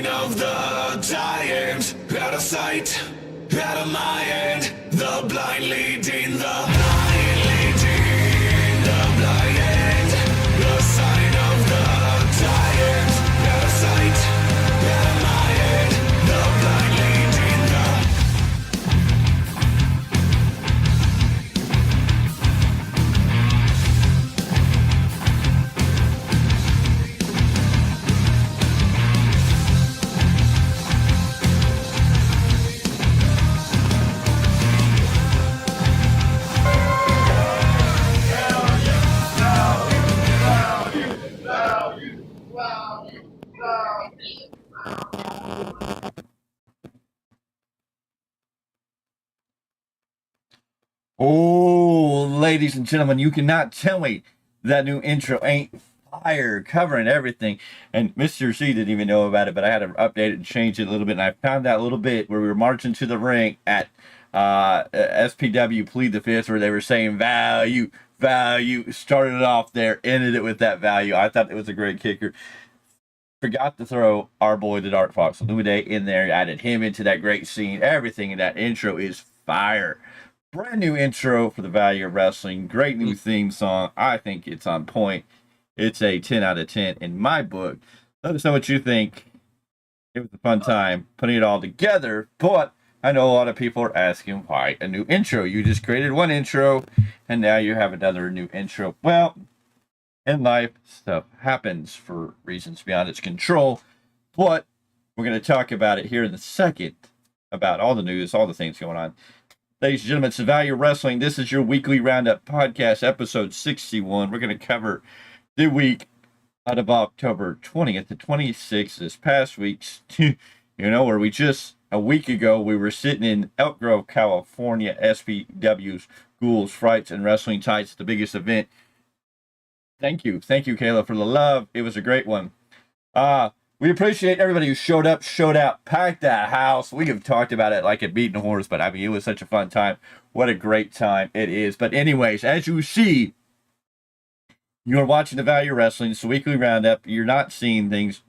sign of the giant. Out of sight, out of mind. The blind leading the blind leading the blind. The sign of the giant. Out of sight, out of mind. The blind leading the Oh, ladies and gentlemen, you cannot tell me that new intro ain't fire, covering everything. And Mr. Z didn't even know about it, but I had to update it and change it a little bit. And I found that little bit where we were marching to the ring at SPW Plead the Fifth, where they were saying value, value. Started it off there, ended it with that value. I thought it was a great kicker. Forgot to throw our boy, the Dark Fox Lumiday, in there. Added him into that great scene. Everything in that intro is fire. Brand new intro for the Value of Wrestling. Great new theme song. I think it's on point. It's a 10 out of 10 in my book. Let us know what you think. It was a fun time putting it all together, but I know a lot of people are asking why a new intro. You just created one intro, and now you have another new intro. Well, in life, stuff happens for reasons beyond its control, but we're going to talk about it here in a second, about all the news, all the things going on. Ladies and gentlemen, it's the Value of Wrestling. This is your weekly roundup podcast, episode 61. We're going to cover the week out of October 20th to 26th, this past week, where we just, a week ago, we were sitting in Elk Grove, California, SPW's Ghouls, Frights, and Wrestling Tights, the biggest event. Thank you, Kayla, for the love. It was a great one. We appreciate everybody who showed up, showed out, packed that house. We have talked about it like a beaten horse, but I mean, it was such a fun time. What a great time it is. But anyways, as you see, you are watching the Value of Wrestling. It's a weekly roundup. You're not seeing things.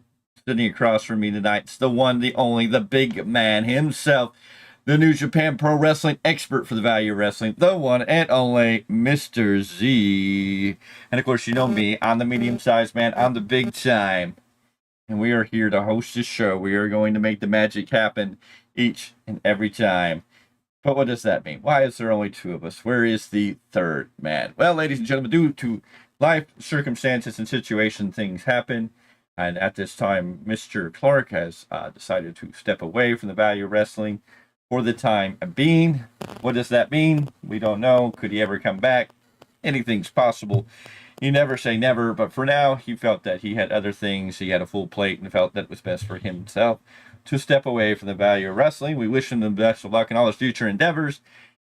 Sitting across from me tonight, it's the one, the only, the big man himself, the New Japan Pro Wrestling expert for the Value of Wrestling, the one and only Mr. Z. And of course, you know me. I'm the medium-sized man. I'm the big time. And we are here to host this show. We are going to make the magic happen each and every time. But what does that mean? Why is there only two of us? Where is the third man? Well, ladies and gentlemen, due to life circumstances and situation, things happen. And at this time, Mr. Clark has decided to step away from the Value of Wrestling for the time being. What does that mean? We don't know. Could he ever come back? Anything's possible. You never say never, but for now, he felt that he had other things. He had a full plate and felt that it was best for himself to step away from the Value of Wrestling. We wish him the best of luck in all his future endeavors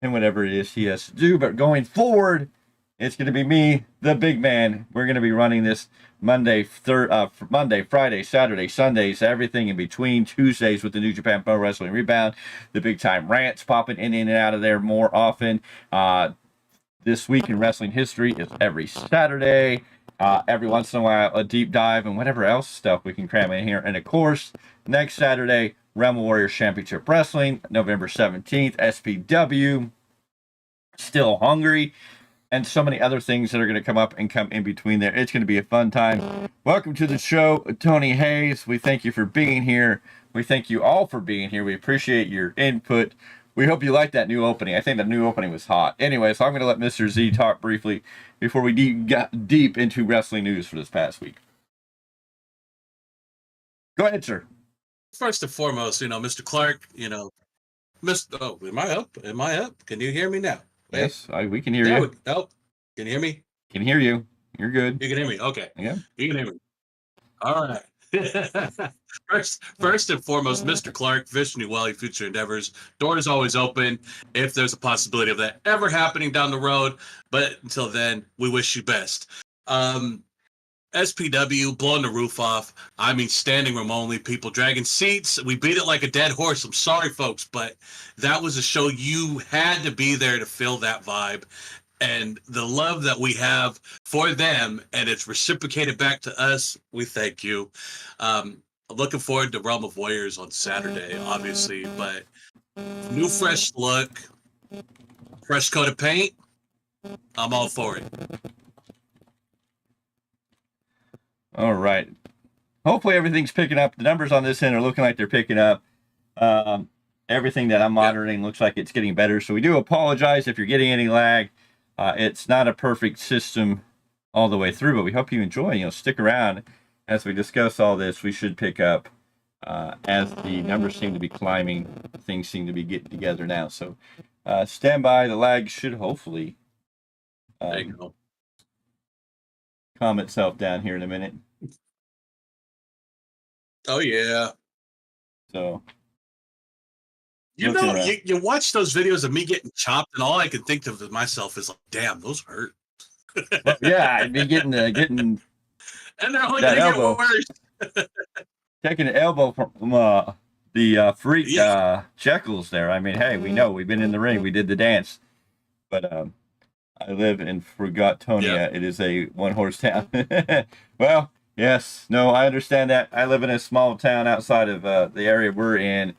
and whatever it is he has to do. But going forward, it's going to be me, the big man. We're going to be running this Monday, Friday, Saturday, Sundays, everything in between, Tuesdays with the New Japan Pro Wrestling Rebound, the big time rants popping in and out of there more often. This week in wrestling history is every Saturday. Every once in a while, a deep dive and whatever else stuff we can cram in here. And of course, next Saturday, Realm of Warriors Championship Wrestling, November 17th, SPW, Still Hungry, and so many other things that are going to come up and come in between there. It's going to be a fun time. Welcome to the show, Tony Hayes. We thank you for being here. We thank you all for being here. We appreciate your input. We hope you like that new opening. I think the new opening was hot. Anyway, so I'm going to let Mr. Z talk briefly before we get deep into wrestling news for this past week. Go ahead, sir. First and foremost, Mr. Clark, Oh, am I up? Am I up? Can you hear me now? Yes, we can hear you. Oh, can you hear me? Can hear you. You're good. You can hear me. Okay. Yeah. You can hear me. All right. First and foremost, Mr. Clark, Vision New Wally, future endeavors. Door is always open if there's a possibility of that ever happening down the road. But until then, we wish you best. SPW, blowing the roof off. I mean, standing room only, people dragging seats. We beat it like a dead horse. I'm sorry, folks, but that was a show you had to be there to feel that vibe. And the love that we have for them, and it's reciprocated back to us, we thank you. A I'm looking forward to Realm of Warriors on Saturday, obviously, but new fresh look, fresh coat of paint. I'm all for it. All right. Hopefully everything's picking up. The numbers on this end are looking like they're picking up. Everything that I'm monitoring looks like it's getting better. So we do apologize if you're getting any lag. It's not a perfect system all the way through, but we hope you enjoy. Stick around as we discuss all this. We should pick up as the numbers seem to be climbing. Things seem to be getting together now. So stand by. The lag should hopefully There you go. calm itself down here in a minute. Oh yeah. So you watch those videos of me getting chopped, and all I can think of myself is like, damn, those hurt. Well, yeah, I'd be getting and they're only that gonna elbow. get worse. Taking an elbow from the freak Jekyll's there. I mean, hey, we know we've been in the ring, we did the dance, but I live in Frugatonia. Yep. It is a one-horse town. Well, yes, no, I understand that. I live in a small town outside of the area we're in,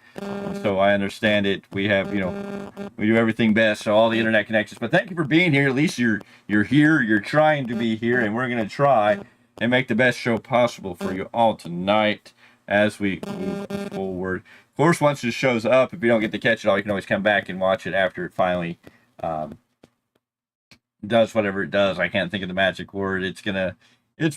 so I understand it. We have, we do everything best, so all the internet connections. But thank you for being here. At least you're here. You're trying to be here, and we're gonna try and make the best show possible for you all tonight as we move forward. Of course, once it shows up, if you don't get to catch it all, you can always come back and watch it after it finally does whatever it does. I can't think of the magic word. It's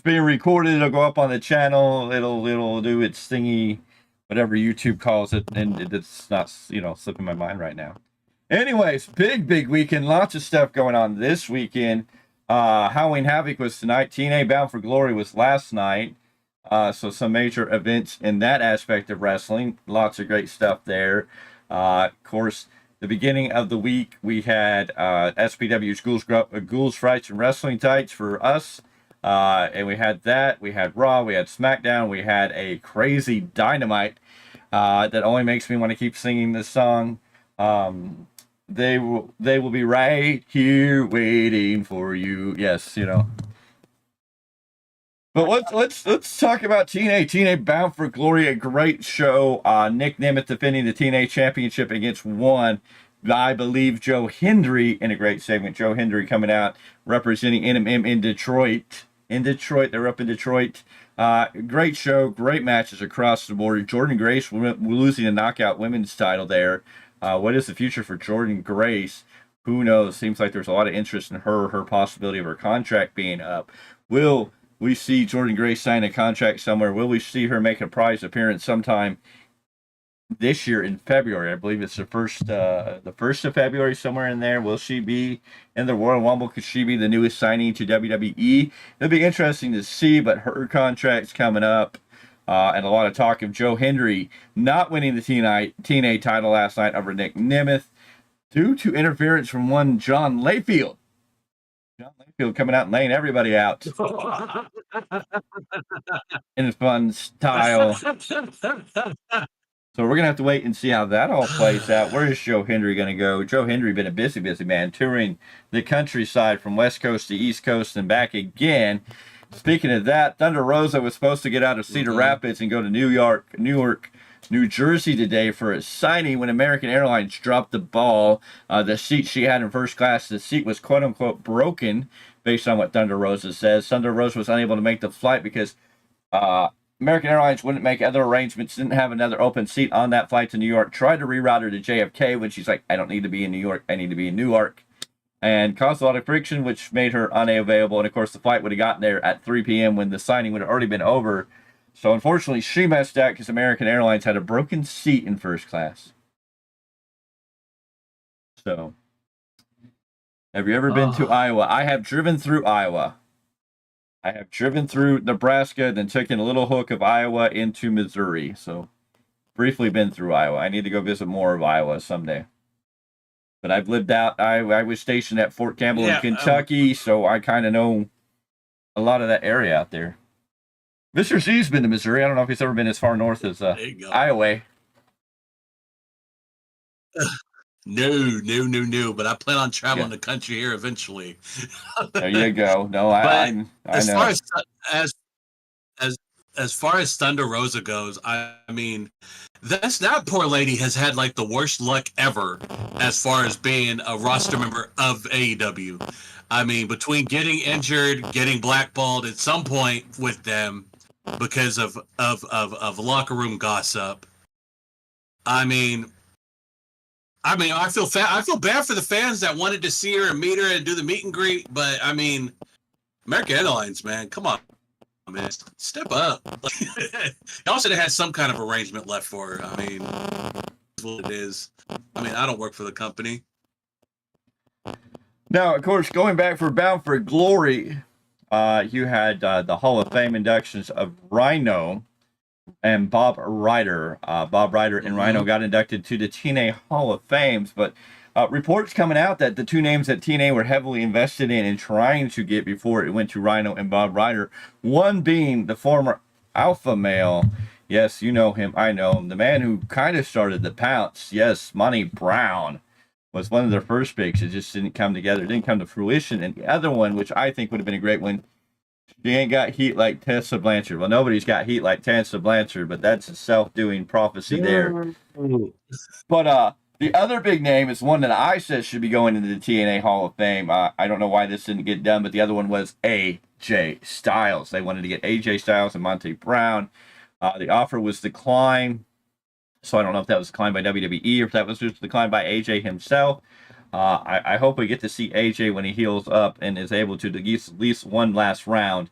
being recorded. It'll go up on the channel. It'll do its thingy, whatever YouTube calls it, and it's not slipping my mind right now. Anyways, big weekend. Lots of stuff going on this weekend. Halloween Havoc was tonight. TNA Bound for Glory was last night. So some major events in that aspect of wrestling. Lots of great stuff there. Of course, the beginning of the week, we had SPW's Ghouls, Frights, and Wrestling Tights for us. And we had that. We had Raw. We had SmackDown. We had a crazy Dynamite that only makes me want to keep singing this song. They will be right here waiting for you. Yes, But let's talk about TNA Bound for Glory, a great show. Nick Nemeth defending the TNA Championship against I believe Joe Hendry in a great segment. Joe Hendry coming out representing NMM in Detroit. They're up in Detroit. Great show, great matches across the board. Jordan Grace losing a knockout women's title there. What is the future for Jordan Grace? Who knows? Seems like there's a lot of interest in her possibility of her contract being up. Will we see Jordan Grace sign a contract somewhere? Will we see her make a prize appearance sometime this year in February? I believe it's the 1st of February, somewhere in there. Will she be in the Royal Rumble? Could she be the newest signing to WWE? It'll be interesting to see, but her contract's coming up. And a lot of talk of Joe Hendry not winning the TNA title last night over Nick Nemeth due to interference from one John Layfield. John Layfield coming out and laying everybody out in a fun style. So we're going to have to wait and see how that all plays out. Where is Joe Hendry going to go? Joe Hendry been a busy man, touring the countryside from West Coast to East Coast and back again. Speaking of that, Thunder Rosa was supposed to get out of Cedar Rapids and go to Newark, New Jersey today for a signing when American Airlines dropped the ball. The seat she had in first class, the seat was quote-unquote broken, based on what Thunder Rosa says. Thunder Rosa was unable to make the flight because American Airlines wouldn't make other arrangements, didn't have another open seat on that flight to New York, tried to reroute her to JFK when she's like, I don't need to be in New York, I need to be in Newark. And caused a lot of friction, which made her unavailable. And of course, the flight would have gotten there at 3 p.m. when the signing would have already been over. So unfortunately, she messed out because American Airlines had a broken seat in first class. So, have you ever been to Iowa? I have driven through Iowa. I have driven through Nebraska, then taken a little hook of Iowa into Missouri. So, briefly been through Iowa. I need to go visit more of Iowa someday. But I've lived out. I was stationed at Fort Campbell in Kentucky, so I kind of know a lot of that area out there. Mr. C's been to Missouri. I don't know if he's ever been as far north as Iowa. No. But I plan on traveling the country here eventually. There you go. No, I know. As far as far as Thunder Rosa goes, I mean, that poor lady has had like the worst luck ever as far as being a roster member of AEW. I mean, between getting injured, getting blackballed at some point with them because of locker room gossip. I feel bad for the fans that wanted to see her and meet her and do the meet and greet, but I mean, American Airlines, man, come on, man, step up. Y'all should have had some kind of arrangement left for her. I mean, it's what it is. I mean, I don't work for the company. Now, of course, going back for Bound for Glory, you had the Hall of Fame inductions of Rhino and Bob Ryder. Bob Ryder and Rhino got inducted to the TNA Hall of Fames, but reports coming out that the two names that TNA were heavily invested in and trying to get before it went to Rhino and Bob Ryder, one being the former alpha male. Yes, you know him, I know him. The man who kind of started the Pounce. Yes, Monty Brown was one of their first picks. It just didn't come together, didn't come to fruition. And the other one, which I think would have been a great one, she ain't got heat like Tessa Blanchard. Well, nobody's got heat like Tessa Blanchard, but that's a self-doing prophecy there. But the other big name is one that I said should be going into the TNA Hall of Fame. I don't know why this didn't get done, but the other one was AJ Styles. They wanted to get AJ Styles and Monty Brown. The offer was declined. So I don't know if that was declined by WWE or if that was just declined by AJ himself. I hope we get to see AJ when he heals up and is able to at least one last round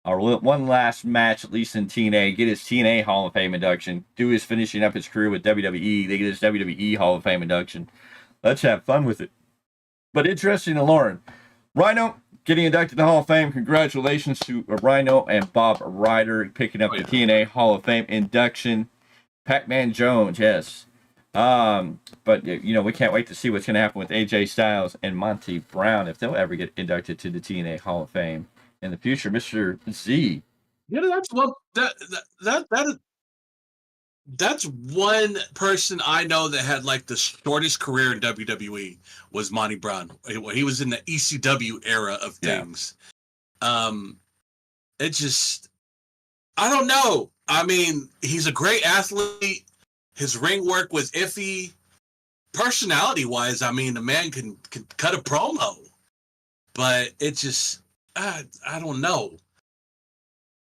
or one last match, at least in TNA, get his TNA Hall of Fame induction, do his finishing up his career with WWE, they get his WWE Hall of Fame induction. Let's have fun with it. But interesting to learn. Rhino getting inducted to the Hall of Fame. Congratulations to Rhino and Bob Ryder picking up the TNA Hall of Fame induction. Pac-Man Jones, yes. But, you know, we can't wait to see what's going to happen with AJ Styles and Monty Brown if they'll ever get inducted to the TNA Hall of Fame in the future. Mr. Z. Yeah, that's one person I know that had like the shortest career in WWE was Monty Brown. He was in the ECW era of things. It just, I don't know. I mean, he's a great athlete. His ring work was iffy. Personality-wise, I mean, the man can cut a promo. But it just, I don't know.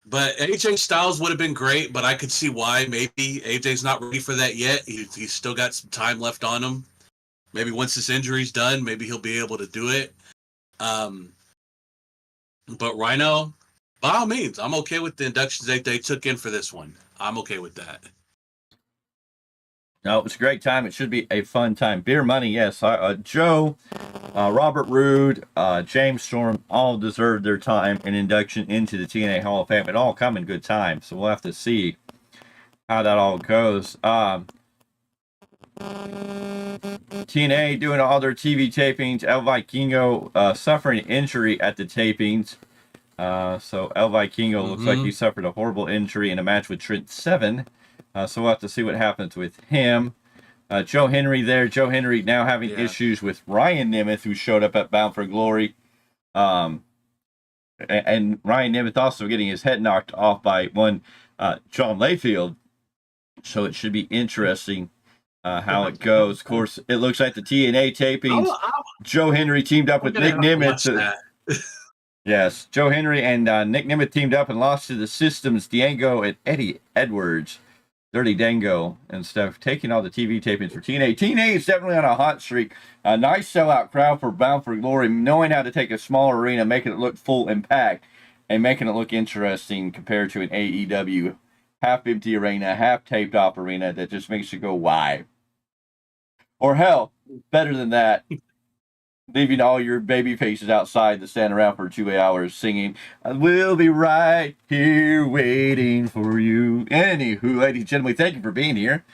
But AJ Styles would have been great, but I could see why. Maybe AJ's not ready for that yet. He's still got some time left on him. Maybe once this injury's done, maybe he'll be able to do it. But Rhino, by all means, I'm okay with the inductions that they took in for this one. I'm okay with that. No, it was a great time. It should be a fun time. Beer money, yes. Joe, Robert Roode, James Storm all deserved their time and induction into the TNA Hall of Fame. It all come in good time, so we'll have to see how that all goes. TNA doing all their TV tapings. El Vikingo suffering injury at the tapings. So El Vikingo looks like he suffered a horrible injury in a match with Trent Seven. So we'll have to see what happens with him. Joe Henry there. Joe Henry now having issues with Ryan Nemeth, who showed up at Bound for Glory. And Ryan Nemeth also getting his head knocked off by one John Layfield. So it should be interesting how it goes. Of course, it looks like the TNA tapings. Joe Henry teamed up with Nick Nemeth. Yes, Joe Henry and Nick Nemeth teamed up and lost to the Systems, Diego and Eddie Edwards. Dirty Dango and stuff, taking all the TV tapings for TNA. TNA is definitely on a hot streak. A nice sellout crowd for Bound for Glory, knowing how to take a smaller arena, making it look full impact, and making it look interesting compared to an AEW half-empty arena, half-taped off arena that just makes you go, why? Or hell, better than that, leaving all your baby faces outside to stand around for 2 hours singing, I will be right here waiting for you. Anywho, ladies and gentlemen, thank you for being here.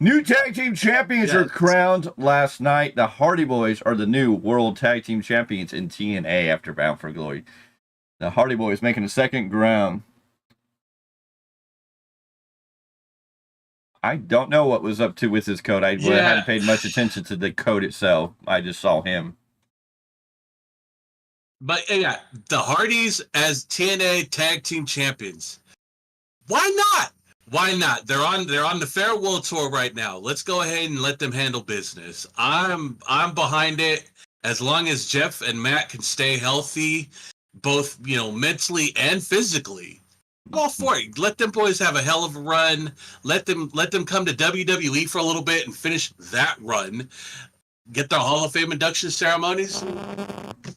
New tag team champions are crowned last night. The Hardy Boys are the new world tag team champions in TNA after Bound for Glory. The Hardy Boys making a second crown. I don't know what was up to with his code. I hadn't paid much attention to the code itself. I just saw him. But yeah, the Hardys as TNA tag team champions. Why not? Why not? They're on the farewell tour right now. Let's go ahead and let them handle business. I'm behind it as long as Jeff and Matt can stay healthy, both mentally and physically. All for it. Let them boys have a hell of a run. Let them come to WWE for a little bit and finish that run. Get their Hall of Fame induction ceremonies.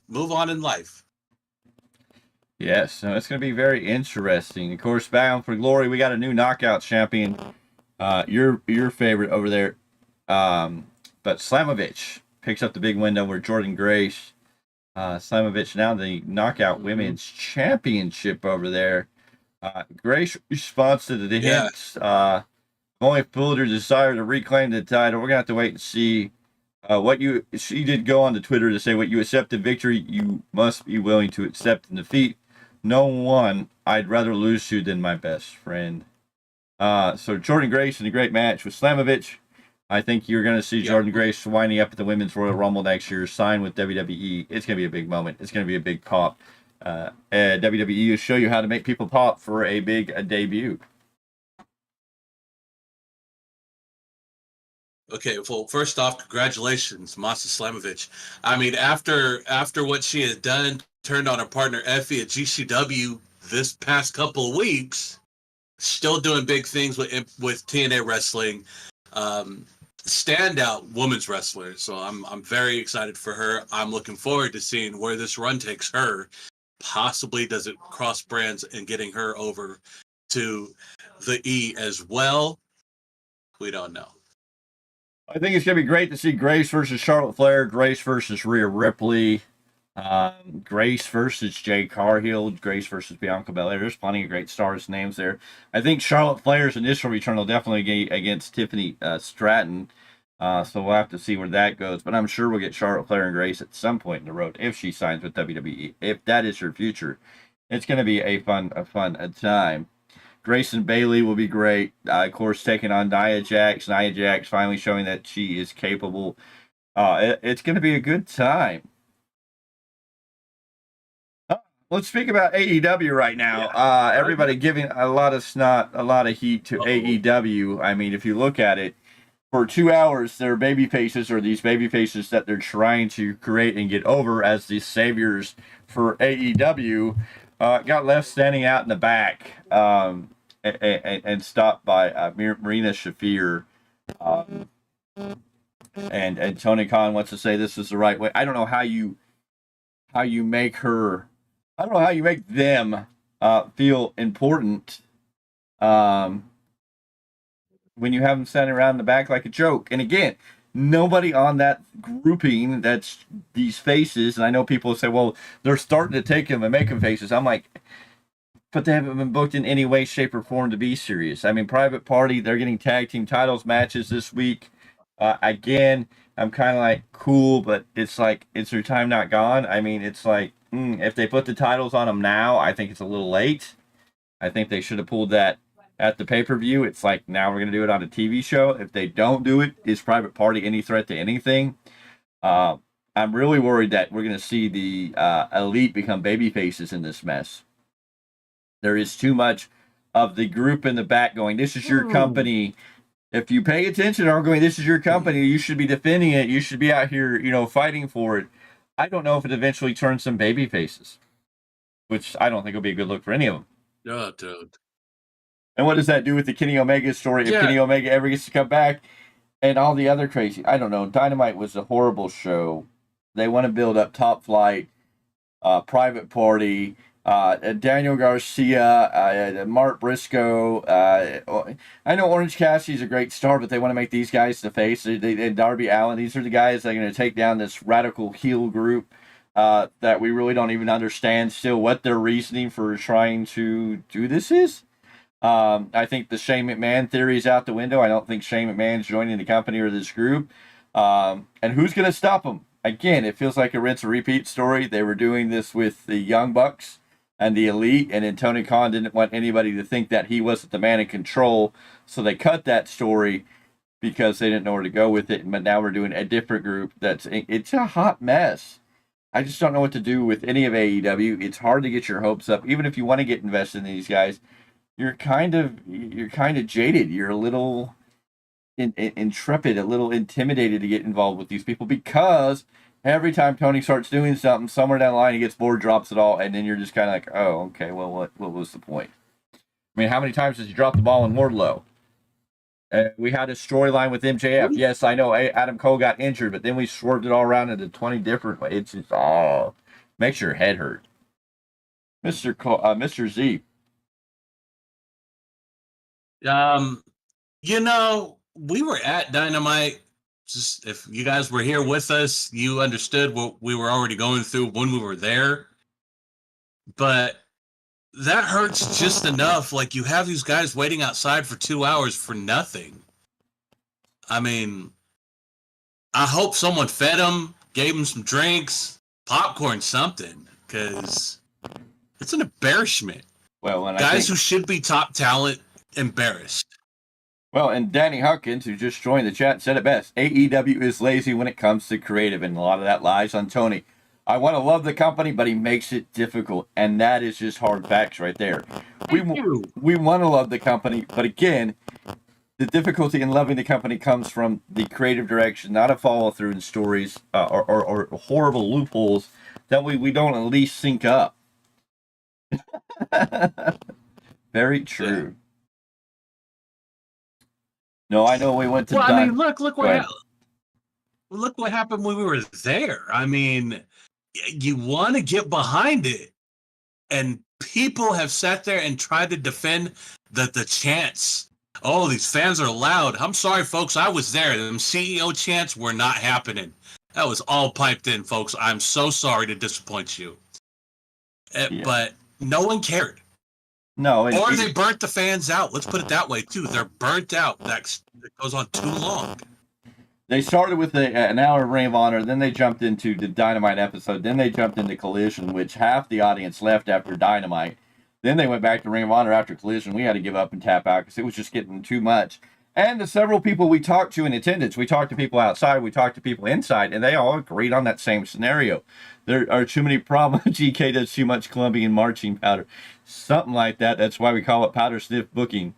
Move on in life. Yes, so it's going to be very interesting. Of course, Bound for Glory, we got a new knockout champion. Your favorite over there. But Slamovich picks up the big win over Jordan Grace. Slamovich now the knockout women's championship over there. Grace responds to the hints. Only fueled her desire to reclaim the title. We're going to have to wait and see. She did go on to Twitter to say, what you accept the victory, you must be willing to accept the defeat. No one I'd rather lose to than my best friend. So Jordan Grace in a great match with Slamovich. I think you're going to see Jordan Grace winding up at the Women's Royal Rumble next year, sign with WWE. It's going to be a big moment. It's going to be a big pop. WWE will show you how to make people pop for a big debut. Okay, well, first off, congratulations, Masa Slamovich. I mean, after what she has done, turned on her partner Effie at GCW this past couple of weeks, still doing big things with TNA wrestling. Standout women's wrestler. So I'm very excited for her. I'm looking forward to seeing where this run takes her. Possibly does it cross brands and getting her over to the E as well. We don't know. I think it's going to be great to see Grace versus Charlotte Flair, Grace versus Rhea Ripley, Grace versus Jay Cargill, Grace versus Bianca Belair. There's plenty of great stars names there. I think Charlotte Flair's initial return will definitely be against Tiffany Stratton. So we'll have to see where that goes. But I'm sure we'll get Charlotte Flair and Grace at some point in the road if she signs with WWE. If that is her future, it's going to be a fun time. Grayson Bailey will be great. Of course, taking on Nia Jax. Nia Jax finally showing that she is capable. It's going to be a good time. Let's speak about AEW right now. Everybody giving a lot of snot, a lot of heat to AEW. I mean, if you look at it, for 2 hours, their baby faces, or these baby faces that they're trying to create and get over as the saviors for AEW, got left standing out in the back and stopped by Marina Shafir. And Tony Khan wants to say this is the right way. I don't know how you make her. I don't know how you make them feel important when you have them standing around in the back like a joke. And again, nobody on that grouping that's these faces. And I know people say, well, they're starting to take them and make them faces. I'm like, but they haven't been booked in any way, shape, or form to be serious. I mean, Private Party, they're getting tag team titles matches this week. Again, I'm kind of like, cool, but it's like, is their time not gone? I mean, it's like, if they put the titles on them now, I think it's a little late. I think they should have pulled that at the pay-per-view. It's like, now we're going to do it on a TV show. If they don't do it, is Private Party any threat to anything? I'm really worried that we're going to see the Elite become baby faces in this mess. There is too much of the group in the back going, this is your company. If you pay attention, are going, this is your company. You should be defending it. You should be out here, fighting for it. I don't know if it eventually turns some baby faces, which I don't think will be a good look for any of them. No, dude. And what does that do with the Kenny Omega story? If Kenny Omega ever gets to come back and all the other crazy, I don't know. Dynamite was a horrible show. They want to build up Top Flight, Private Party, Daniel Garcia, Mark Briscoe. I know Orange Cassidy's a great star, but they want to make these guys the face. And Darby Allin, these are the guys that are going to take down this radical heel group that we really don't even understand still what their reasoning for trying to do this is. I think the Shane McMahon theory is out the window. I don't think Shane McMahon's joining the company or this group. And who's going to stop him? Again, it feels like a rinse and repeat story. They were doing this with the Young Bucks and the Elite, and then Tony Khan didn't want anybody to think that he wasn't the man in control, so they cut that story because they didn't know where to go with it. But now we're doing a different group. It's a hot mess. I just don't know what to do with any of AEW. It's hard to get your hopes up, even if you want to get invested in these guys. you're kind of jaded. You're a little intrepid, a little intimidated to get involved with these people because every time Tony starts doing something, somewhere down the line he gets bored, drops it all, and then you're just kind of like, oh, okay, well, what was the point? I mean, how many times has he dropped the ball in Wardlow? We had a storyline with MJF. Yes, I know Adam Cole got injured, but then we swerved it all around into 20 different ways. It's just, oh, makes your head hurt. Mr. Z. Um, we were at Dynamite. Just if you guys were here with us, you understood what we were already going through when we were there. But that hurts just enough. Like, you have these guys waiting outside for 2 hours for nothing. I mean, I hope someone fed them, gave them some drinks, popcorn, something, because it's an embarrassment. Well, and guys who should be top talent embarrassed. Well, and Danny Huckins, who just joined the chat, said it best. AEW is lazy when it comes to creative, and a lot of that lies on Tony. I want to love the company, but he makes it difficult, and that is just hard facts right there. We want to love the company, but again, the difficulty in loving the company comes from the creative direction, not a follow through in stories or horrible loopholes that we don't at least sync up. Very true. Yeah. No, I know we went to. Well, I mean, look what happened when we were there. I mean, you want to get behind it, and people have sat there and tried to defend the chants. Oh, these fans are loud. I'm sorry, folks. I was there. Them CEO chants were not happening. That was all piped in, folks. I'm so sorry to disappoint you. But no one cared. No. Or they burnt the fans out. Let's put it that way, too. They're burnt out. That goes on too long. They started with an hour of Ring of Honor, then they jumped into the Dynamite episode, then they jumped into Collision, which half the audience left after Dynamite. Then they went back to Ring of Honor after Collision. We had to give up and tap out because it was just getting too much. And the several people we talked to in attendance, we talked to people outside, we talked to people inside, and they all agreed on that same scenario. There are too many problems. GK does too much Colombian marching powder. Something like that. That's why we call it powder sniff booking.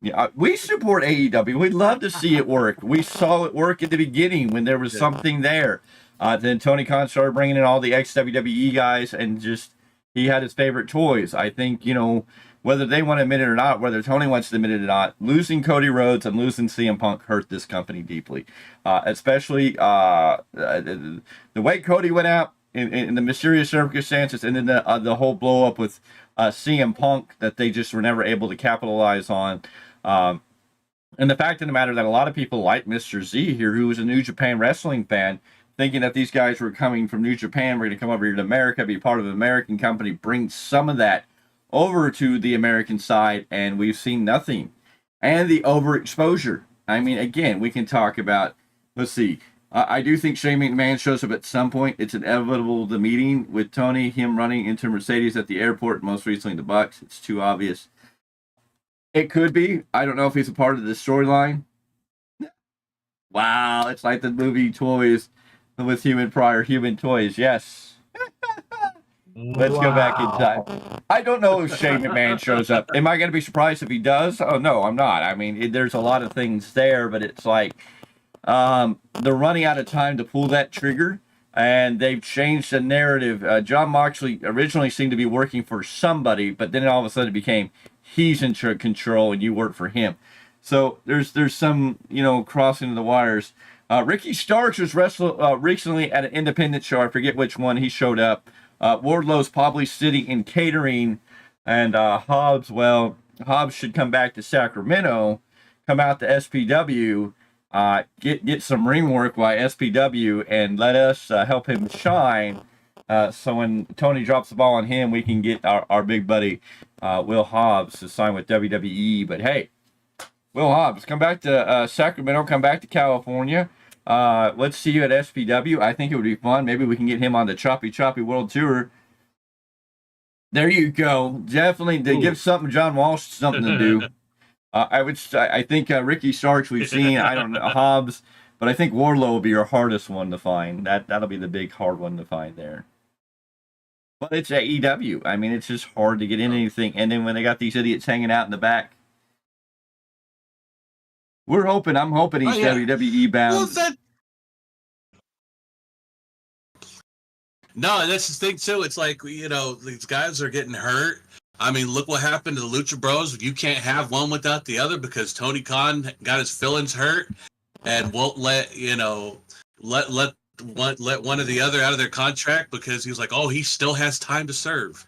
Yeah, we support AEW. We'd love to see it work. We saw it work at the beginning when there was something there. Then Tony Khan started bringing in all the ex-WWE guys, and just he had his favorite toys. I think, whether they want to admit it or not, whether Tony wants to admit it or not, losing Cody Rhodes and losing CM Punk hurt this company deeply. Especially the way Cody went out in the mysterious circumstances, and then the whole blow up with CM Punk that they just were never able to capitalize on. And the fact of the matter that a lot of people like Mr. Z here, who was a New Japan Wrestling fan, thinking that these guys were coming from New Japan, were going to come over here to America, be part of an American company, bring some of that over to the American side, and we've seen nothing. And the overexposure. I mean, again, we can talk about, let's see, I do think Shane McMahon shows up at some point. It's inevitable, the meeting with Tony, him running into Mercedes at the airport, most recently the Bucks. It's too obvious. It could be. I don't know if he's a part of the storyline. Wow, it's like the movie Toys with human toys. Yes. Let's go back in time. I don't know if Shane McMahon shows up. Am I going to be surprised if he does? Oh, no, I'm not. I mean, there's a lot of things there, but it's like they're running out of time to pull that trigger, and they've changed the narrative. John Moxley originally seemed to be working for somebody, but then all of a sudden it became he's in control and you work for him. So there's some, crossing of the wires. Ricky Starks was recently at an independent show. I forget which one. He showed up. Wardlow's probably sitting in catering, and Hobbs should come back to Sacramento, come out to SPW, get some ring work by SPW, and let us help him shine. So when Tony drops the ball on him, we can get our big buddy Will Hobbs to sign with WWE. But hey, Will Hobbs, come back to Sacramento, come back to California. Let's see you at SPW. I think it would be fun. Maybe we can get him on the Choppy World Tour. There you go. Definitely to give John Walsh something to do. I think Ricky Starks we've seen. I don't know Hobbs, but I think Wardlow will be your hardest one to find. That'll be the big hard one to find there. But it's AEW. I mean, it's just hard to get in anything. And then when they got these idiots hanging out in the back, I'm hoping he's WWE bound. Well, no, that's the thing too. It's like, these guys are getting hurt. I mean, look what happened to the Lucha Bros. You can't have one without the other because Tony Khan got his feelings hurt and won't let let one or the other out of their contract because he was like, oh, he still has time to serve.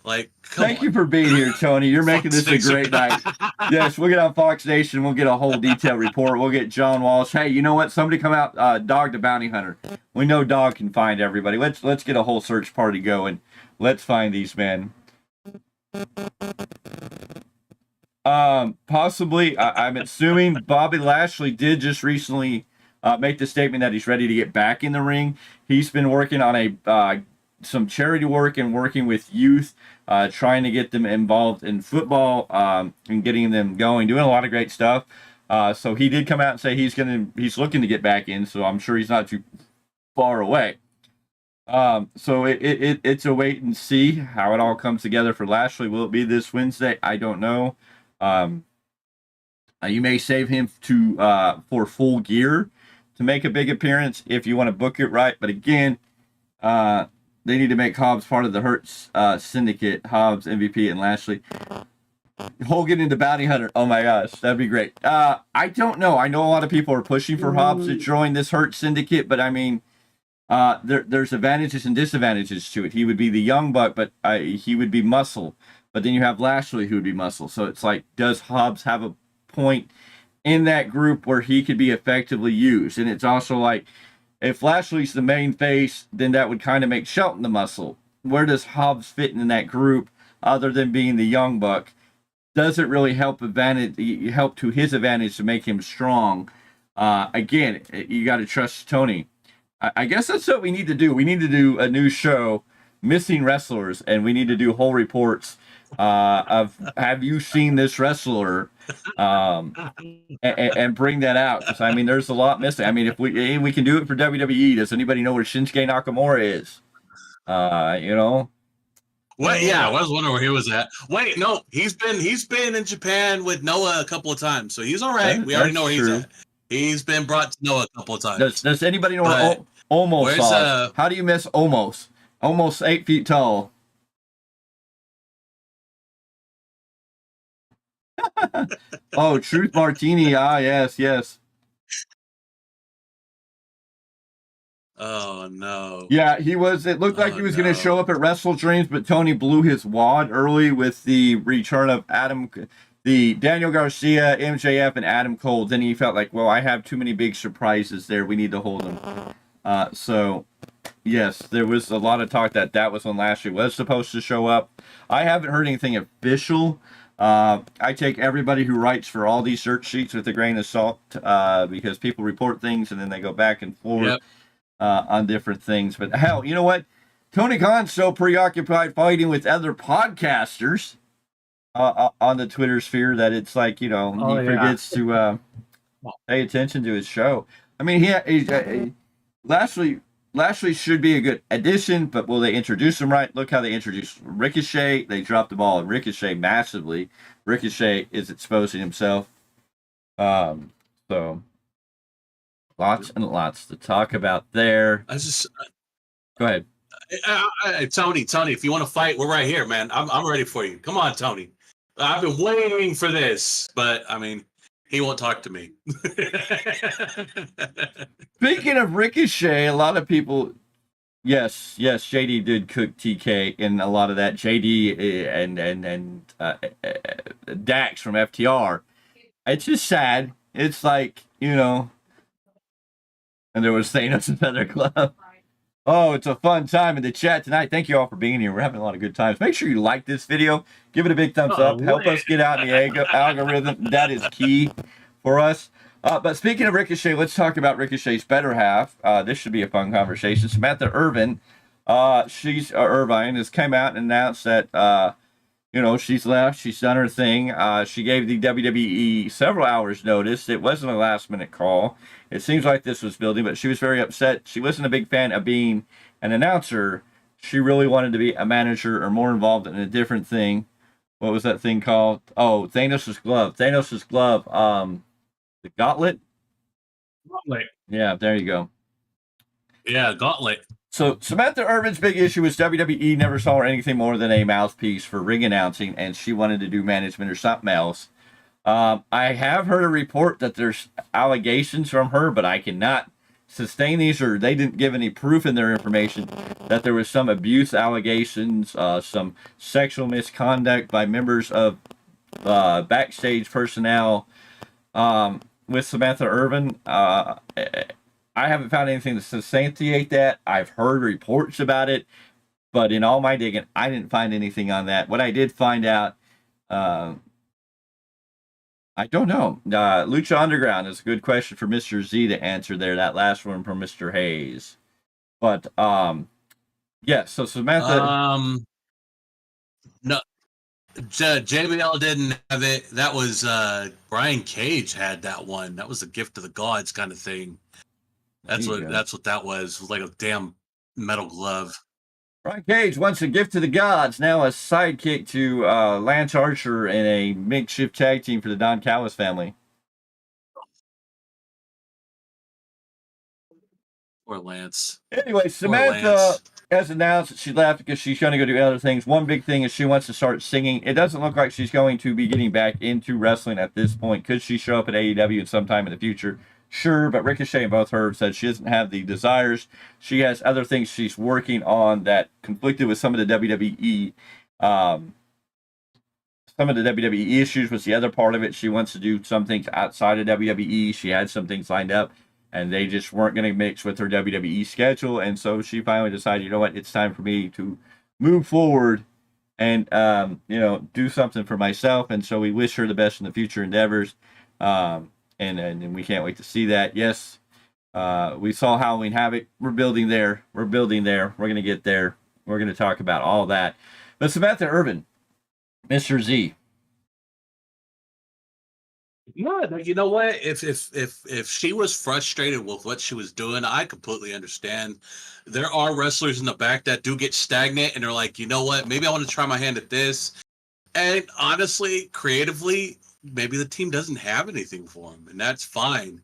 Like, thank you for being here, Tony. You're making this a great night. Yes, we'll get on Fox Nation. We'll get a whole detailed report. We'll get John Walsh. Hey, you know what? Somebody come out, Dog the Bounty Hunter. We know Dog can find everybody. Let's get a whole search party going. Let's find these men. Possibly, I'm assuming Bobby Lashley did just recently make the statement that he's ready to get back in the ring. He's been working on some charity work and working with youth, trying to get them involved in football and getting them going, doing a lot of great stuff. So he did come out and say he's looking to get back in. So I'm sure he's not too far away. So it's a wait and see how it all comes together for Lashley. Will it be this Wednesday? I don't know. You may save him for Full Gear to make a big appearance if you want to book it right. But again, they need to make Hobbs part of the Hurt Syndicate. Hobbs, MVP, and Lashley. Hogan into Bounty Hunter. Oh my gosh, that'd be great. I don't know. I know a lot of people are pushing for Hobbs to join this Hurt Syndicate, but I mean, there's advantages and disadvantages to it. He would be the young buck, but he would be muscle. But then you have Lashley who would be muscle. So it's like, does Hobbs have a point in that group where he could be effectively used? And it's also like, if Lashley's the main face, then that would kind of make Shelton the muscle. Where does Hobbs fit in that group other than being the young buck? Does it really help to his advantage to make him strong? Again, you got to trust Tony. I guess that's what we need to do. We need to do a new show, Missing Wrestlers, and we need to do whole reports of have you seen this wrestler, and bring that out, because I mean there's a lot missing. I mean, if we can do it for WWE, does anybody know where Shinsuke Nakamura is? What? Yeah, I was wondering where he was at. Wait, no, he's been in Japan with Noah a couple of times, so he's all right. We already know where he's at. He's been brought to Noah a couple of times. Does anybody know where Omos is? How do you miss Omos? Almost 8 feet tall. Oh, Truth Martini. Ah, yes. Oh no. Yeah, he was. It looked like he was going to show up at Wrestle Dreams, but Tony blew his wad early with the return of Daniel Garcia, MJF, and Adam Cole. Then he felt like, well, I have too many big surprises there. We need to hold them. So, yes, there was a lot of talk that was when Lashley was supposed to show up. I haven't heard anything official. I take everybody who writes for all these search sheets with a grain of salt, because people report things and then they go back and forth on different things. But hell, you know what? Tony Khan's so preoccupied fighting with other podcasters on the Twitter sphere that it's like, he forgets to pay attention to his show. I mean, Lashley should be a good addition, but will they introduce him right? Look how they introduced Ricochet. They dropped the ball on Ricochet massively. Ricochet is exposing himself. So lots and lots to talk about there. Go ahead. Tony, if you want to fight, we're right here, man. I'm ready for you. Come on, Tony. I've been waiting for this, but I mean, he won't talk to me. Speaking of Ricochet, a lot of people, yes, JD did cook TK in a lot of that. JD and Dax from FTR. It's just sad. It's like, and there was Thanos and Feather Club. Oh, it's a fun time in the chat tonight. Thank you all for being here. We're having a lot of good times. Make sure you like this video. Give it a big thumbs up. Help us get out in the algorithm. That is key for us. But speaking of Ricochet, let's talk about Ricochet's better half. This should be a fun conversation. Samantha Irvine, Irvine has come out and announced that, she's left. She's done her thing. She gave the WWE several hours notice. It wasn't a last-minute call. It seems like this was building, but she was very upset. She wasn't a big fan of being an announcer. she really wanted to be a manager or more involved in a different thing. What was that thing called? Oh, Thanos' glove. Thanos' glove. The gauntlet. Gauntlet. Yeah, there you go. Yeah, Gauntlet. So Samantha Irvin's big issue was WWE never saw her anything more than a mouthpiece for ring announcing, and she wanted to do management or something else. I have heard a report that there's allegations from her, but I cannot sustain these, or they didn't give any proof in their information that there was some abuse allegations, some sexual misconduct by members of backstage personnel with Samantha Irvin. I haven't found anything to substantiate that. I've heard reports about it, but in all my digging, I didn't find anything on that. What I did find out, I don't know. Lucha Underground is a good question for Mr. Z to answer there. That last one from Mr. Hayes. But yeah, so Samantha. No, JBL didn't have it. That was Brian Cage had that one. That was a gift of the gods kind of thing. That's what that was. It was like a damn metal glove. Brian Cage, once a gift to the gods, now a sidekick to Lance Archer in a makeshift tag team for the Don Callis family. Or Lance. Anyway, Samantha has announced that she left because she's going to go do other things. One big thing is she wants to start singing. It doesn't look like she's going to be getting back into wrestling at this point. Could she show up at AEW at some time in the future? Sure, but Ricochet and both her said she doesn't have the desires. She has other things she's working on that conflicted with some of the WWE. Some of the WWE issues was the other part of it. She wants to do some things outside of WWE. She had some things lined up, and they just weren't going to mix with her WWE schedule. And so she finally decided, you know what, it's time for me to move forward and, do something for myself. And so we wish her the best in the future endeavors. And we can't wait to see that. Yes, we saw Halloween Havoc. We're building there. We're going to get there. We're going to talk about all that. But Samantha Irvin, Mr. Z. Yeah, you know what? If she was frustrated with what she was doing, I completely understand. There are wrestlers in the back that do get stagnant, and they're like, you know what? Maybe I want to try my hand at this. And honestly, creatively, maybe the team doesn't have anything for him, and that's fine.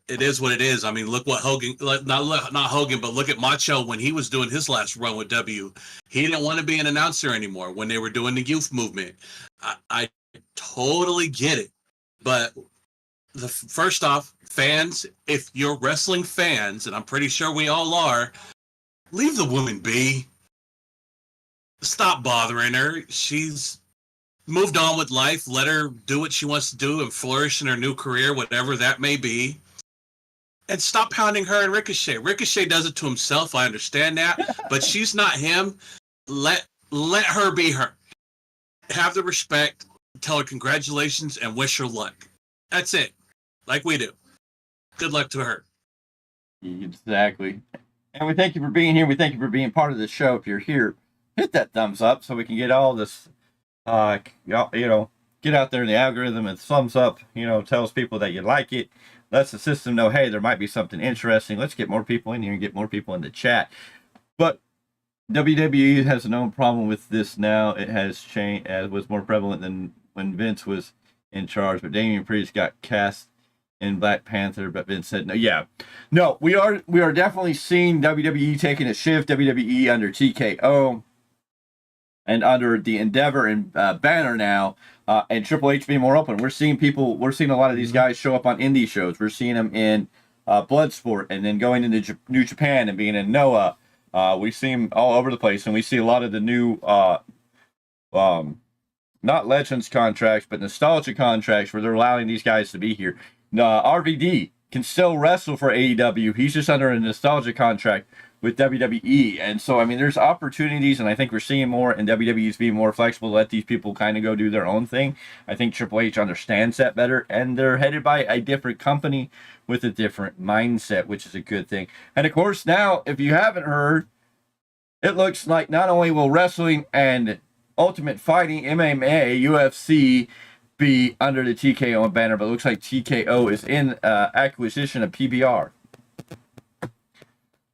It is what it is. I mean, look what Hogan, not Hogan, but look at Macho when he was doing his last run with W. He didn't want to be an announcer anymore when they were doing the youth movement. I totally get it. But first off, fans, if you're wrestling fans, and I'm pretty sure we all are, leave the woman be. Stop bothering her. She's moved on with life. Let her do what she wants to do and flourish in her new career, whatever that may be. And stop pounding her and Ricochet. Ricochet does it to himself. I understand that, but she's not him. Let her be her. Have the respect. Tell her congratulations and wish her luck. That's it. Like we do. Good luck to her. Exactly. And we thank you for being here. We thank you for being part of the show. If you're here, hit that thumbs up so we can get all this, get out there in the algorithm and thumbs up, tells people that you like it. Lets the system know, hey, there might be something interesting. Let's get more people in here and get more people in the chat. But WWE has no problem with this now. It has changed, it was more prevalent than when Vince was in charge. But Damian Priest got cast in Black Panther, but Vince said no. Yeah, no, we are definitely seeing WWE taking a shift. WWE under TKO and under the Endeavor and banner now, and Triple H being more open. We're seeing a lot of these guys show up on indie shows. We're seeing them in Bloodsport, and then going into New Japan and being in Noah. We see them all over the place, and we see a lot of the new, not Legends contracts, but nostalgia contracts where they're allowing these guys to be here. RVD can still wrestle for AEW. He's just under a nostalgia contract with WWE. And so, I mean, there's opportunities, and I think we're seeing more, and WWE's being more flexible to let these people kind of go do their own thing. I think Triple H understands that better, and they're headed by a different company with a different mindset, which is a good thing. And of course, now, if you haven't heard, it looks like not only will wrestling and Ultimate Fighting, MMA, UFC, be under the TKO banner, but it looks like TKO is in acquisition of PBR.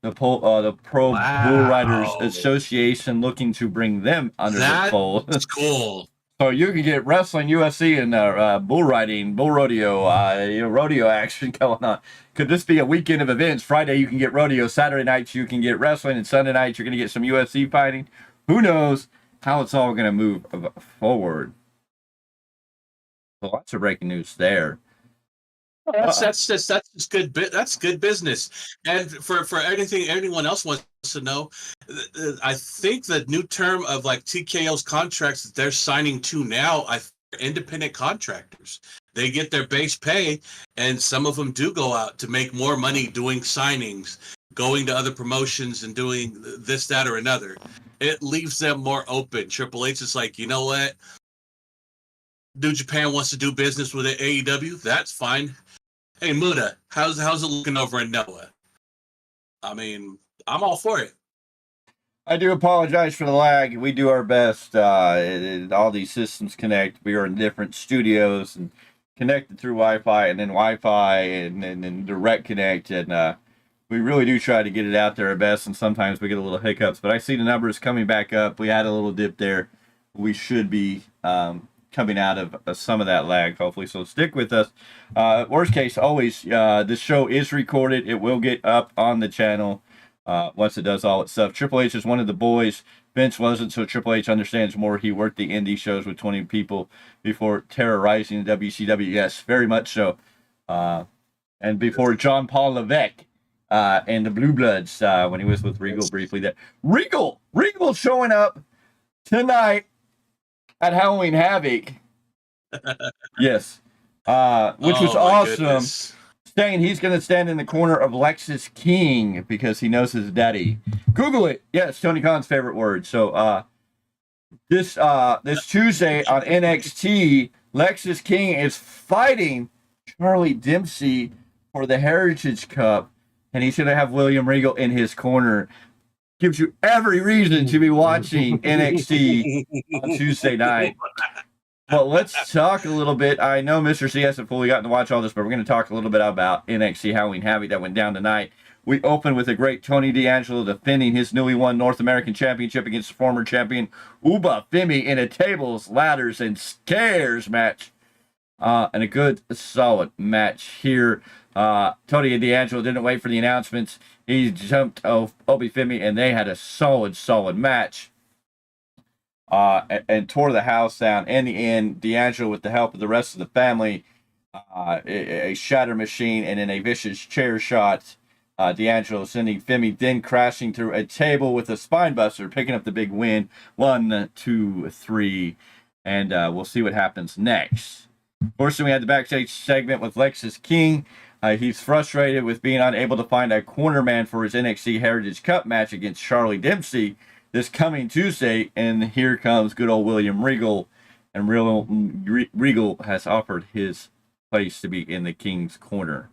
the Pro Bull Riders Wow. Association looking to bring them under the fold. That's cool. So you can get wrestling, UFC, and bull riding, bull rodeo, rodeo action going on. Could this be a weekend of events? Friday you can get rodeo, Saturday nights you can get wrestling, and Sunday nights you're going to get some UFC fighting. Who knows how it's all going to move forward? So lots of breaking news there. That's just good that's good business. And for anyone else wants to know, I think the new term of like TKO's contracts that they're signing to now, independent contractors. They get their base pay, and some of them do go out to make more money doing signings, going to other promotions and doing this, that, or another. It leaves them more open. Triple H is like, you know what? New Japan wants to do business with AEW. That's fine. Hey, Muda, how's it looking over in Noah? I mean, I'm all for it. I do apologize for the lag. We do our best. All these systems connect. We are in different studios and connected through Wi-Fi, and then Wi-Fi, and then direct connect. And we really do try to get it out there our best, and sometimes we get a little hiccups. But I see the numbers coming back up. We had a little dip there. We should be coming out of some of that lag, hopefully. So stick with us. Worst case, always, this show is recorded. It will get up on the channel once it does all its stuff. Triple H is one of the boys. Vince wasn't, so Triple H understands more. He worked the indie shows with 20 people before terrorizing the WCW. Yes, very much so. And before John Paul Levesque and the Blue Bloods when he was with Regal briefly. There, Regal showing up tonight at Halloween Havoc. Yes. Which was awesome. Goodness. Saying he's going to stand in the corner of Lexis King because he knows his daddy. Google it. Yes, Tony Khan's favorite word. So this Tuesday on NXT, Lexis King is fighting Charlie Dempsey for the Heritage Cup, and he's going to have William Regal in his corner. Gives you every reason to be watching NXT on Tuesday night. But let's talk a little bit. I know Mr. C hasn't fully gotten to watch all this, but we're going to talk a little bit about NXT Halloween Havoc that went down tonight. We open with a great Tony D'Angelo defending his newly won North American Championship against former champion Uba Femi in a tables, ladders, and scares match. And a good, solid match here. Tony D'Angelo didn't wait for the announcements. He jumped Obi Femi, and they had a solid match. And tore the house down. In the end, D'Angelo, with the help of the rest of the family, a shatter machine and then a vicious chair shot. D'Angelo sending Femi then crashing through a table with a spine buster, picking up the big win. 1, 2, 3. And we'll see what happens next. Of course, then we had the backstage segment with Lexis King. He's frustrated with being unable to find a corner man for his NXT Heritage Cup match against Charlie Dempsey this coming Tuesday, and here comes good old William Regal, and Regal has offered his place to be in the King's corner.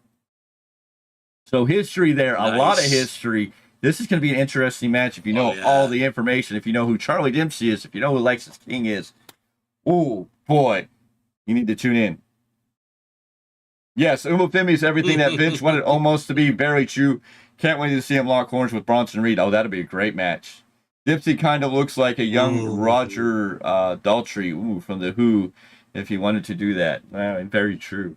So history there, nice. A lot of history. This is going to be an interesting match if you know all the information, if you know who Charlie Dempsey is, if you know who Lexis King is. Oh, boy, you need to tune in. Yes, Uma Femi is everything that Vince wanted almost to be. Very true. Can't wait to see him lock horns with Bronson Reed. Oh, that'll be a great match. Dempsey kind of looks like a young Roger Daltrey from The Who, if he wanted to do that. Very true.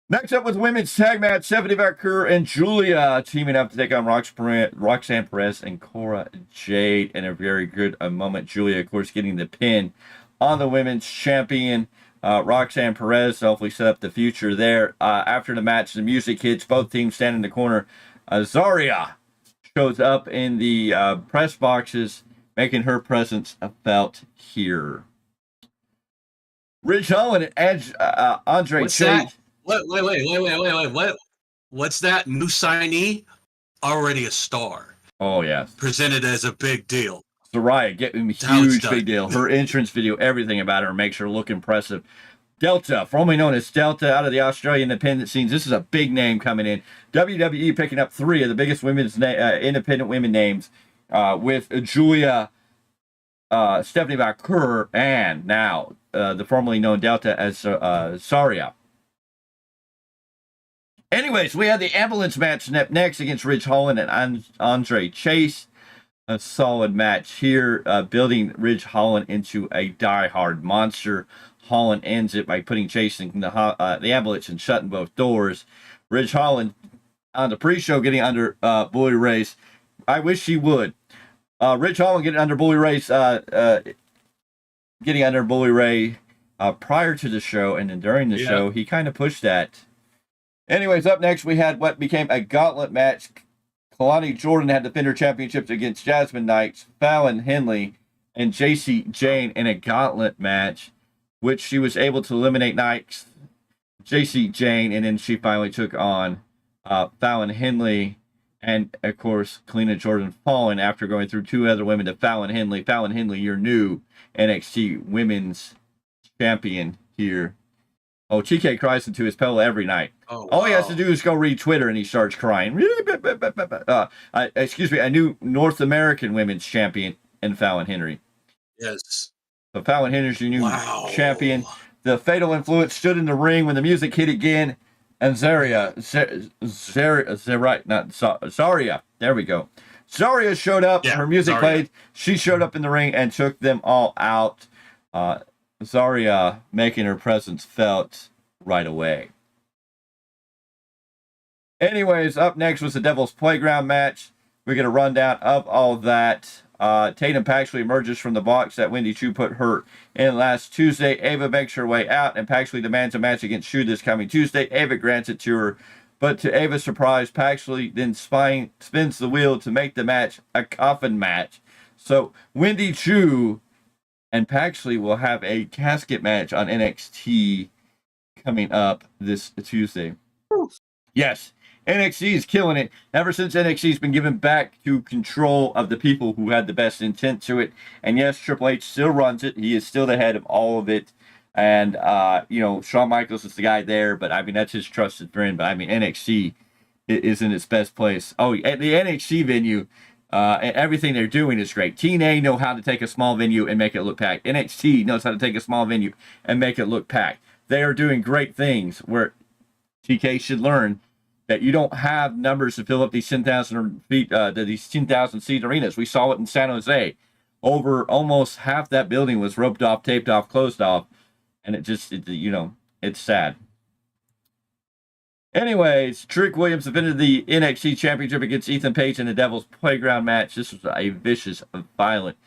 Next up with women's tag match, Stephanie Vaquer and Julia teaming up to take on Roxanne Perez and Cora Jade in a very good moment. Julia, of course, getting the pin on the women's champion. Roxanne Perez hopefully set up the future there. After the match, the music hits. Both teams stand in the corner. Zarya shows up in the press boxes, making her presence felt here. Rich Owen and Edge, Andre Chase. Wait. What's that? New signee? Already a star. Oh, yeah. Presented as a big deal. Zarya getting a huge big deal. Her entrance video, everything about her makes her look impressive. Delta, formerly known as Delta, out of the Australian independent scenes. This is a big name coming in. WWE picking up 3 of the biggest women's independent women names with Julia, Stephanie Vaquer, and now the formerly known Delta as Zarya. Anyways, we had the ambulance match next against Ridge Holland and Andre Chase. A solid match here, building Ridge Holland into a die-hard monster. Holland ends it by putting Chase in the ambulance and shutting both doors. Ridge Holland on the pre-show getting under Bully Ray's. I wish he would. Ridge Holland getting under Bully Ray's, getting under Bully Ray prior to the show, and then during the show, he kind of pushed that. Anyways, up next, we had what became a gauntlet match. Kalani Jordan had defender championships against Jasmine Knights, Fallon Henley, and JC Jane in a gauntlet match, which she was able to eliminate Knights, JC Jane, and then she finally took on Fallon Henley, and of course, Kalina Jordan falling after going through two other women to Fallon Henley. Fallon Henley, your new NXT Women's Champion here. Oh, TK cries into his pillow every night. Oh, wow. All he has to do is go read Twitter and he starts crying. Excuse me, a new North American Women's Champion in Fallon Henry. Yes. So Fallon Henry's your new champion. The Fatal Influence stood in the ring when the music hit again. And Zaria, there we go. Zaria showed up. Her music played. She showed up in the ring and took them all out. Zaria making her presence felt right away. Anyways, up next was the Devil's Playground match. We get a rundown of all that. Tatum Paxley emerges from the box that Wendy Chu put her in last Tuesday. Ava makes her way out, and Paxley demands a match against Chu this coming Tuesday. Ava grants it to her, but to Ava's surprise, Paxley then spins the wheel to make the match a coffin match. So Wendy Chu and Paxley will have a casket match on NXT coming up this Tuesday. Yes, NXT is killing it. Ever since NXT has been given back to control of the people who had the best intent to it. And yes, Triple H still runs it. He is still the head of all of it. And, Shawn Michaels is the guy there. But, I mean, that's his trusted friend. But, I mean, NXT is in its best place. Oh, at the NXT venue, and everything they're doing is great. TNA know how to take a small venue and make it look packed. NXT knows how to take a small venue and make it look packed. They are doing great things where TK should learn that you don't have numbers to fill up these 10,000 feet, these 10,000 seat arenas. We saw it in San Jose. Over almost half that building was roped off, taped off, closed off, and it's sad. Anyways, Trick Williams defended the NXT Championship against Ethan Page in the Devil's Playground match. This was a vicious, violent,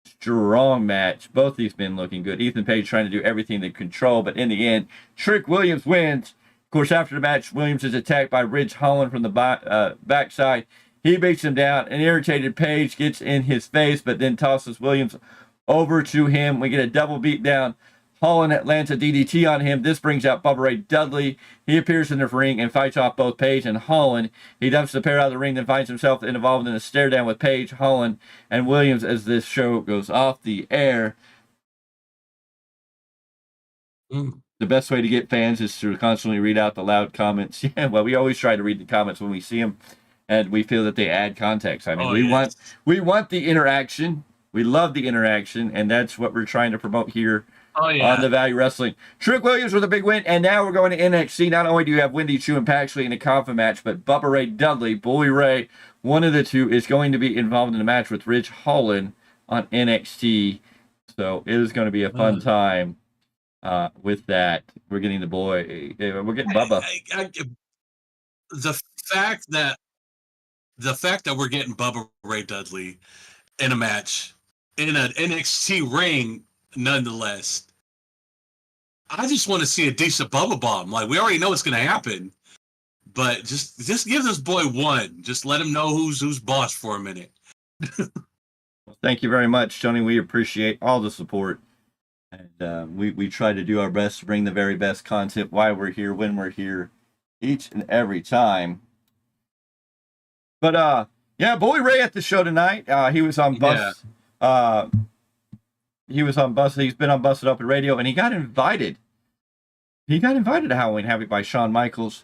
strong match. Both these men looking good. Ethan Page trying to do everything they control, but in the end, Trick Williams wins. Of course, after the match, Williams is attacked by Ridge Holland from the backside. He beats him down. An irritated Page gets in his face, but then tosses Williams over to him. We get a double beat down. Holland lands a DDT on him. This brings out Bubba Ray Dudley. He appears in the ring and fights off both Page and Holland. He dumps the pair out of the ring, then finds himself involved in a stare down with Page, Holland, and Williams as this show goes off the air. The best way to get fans is to constantly read out the loud comments. Yeah, well, we always try to read the comments when we see them, and we feel that they add context. I mean, we want the interaction. We love the interaction, and that's what we're trying to promote here on the Value Wrestling. Trick Williams with a big win, and now we're going to NXT. Not only do you have Wendy Chu and Paxley in a coffin match, but Bubba Ray Dudley, Bully Ray, one of the two, is going to be involved in a match with Ridge Holland on NXT. So it is going to be a fun time. With that, we're getting we're getting Bubba. The fact that we're getting Bubba Ray Dudley in a match in an NXT ring, nonetheless, I just want to see a decent Bubba bomb. Like, we already know what's going to happen, but just give this boy one. Just let him know who's boss for a minute. Thank you very much, Tony. We appreciate all the support. And we try to do our best to bring the very best content while we're here, when we're here, each and every time. But, Bully Ray at the show tonight. He was on Bus. He was on Bus. He's been on Busted Open Radio, and he got invited. He got invited to Halloween Havoc by Shawn Michaels.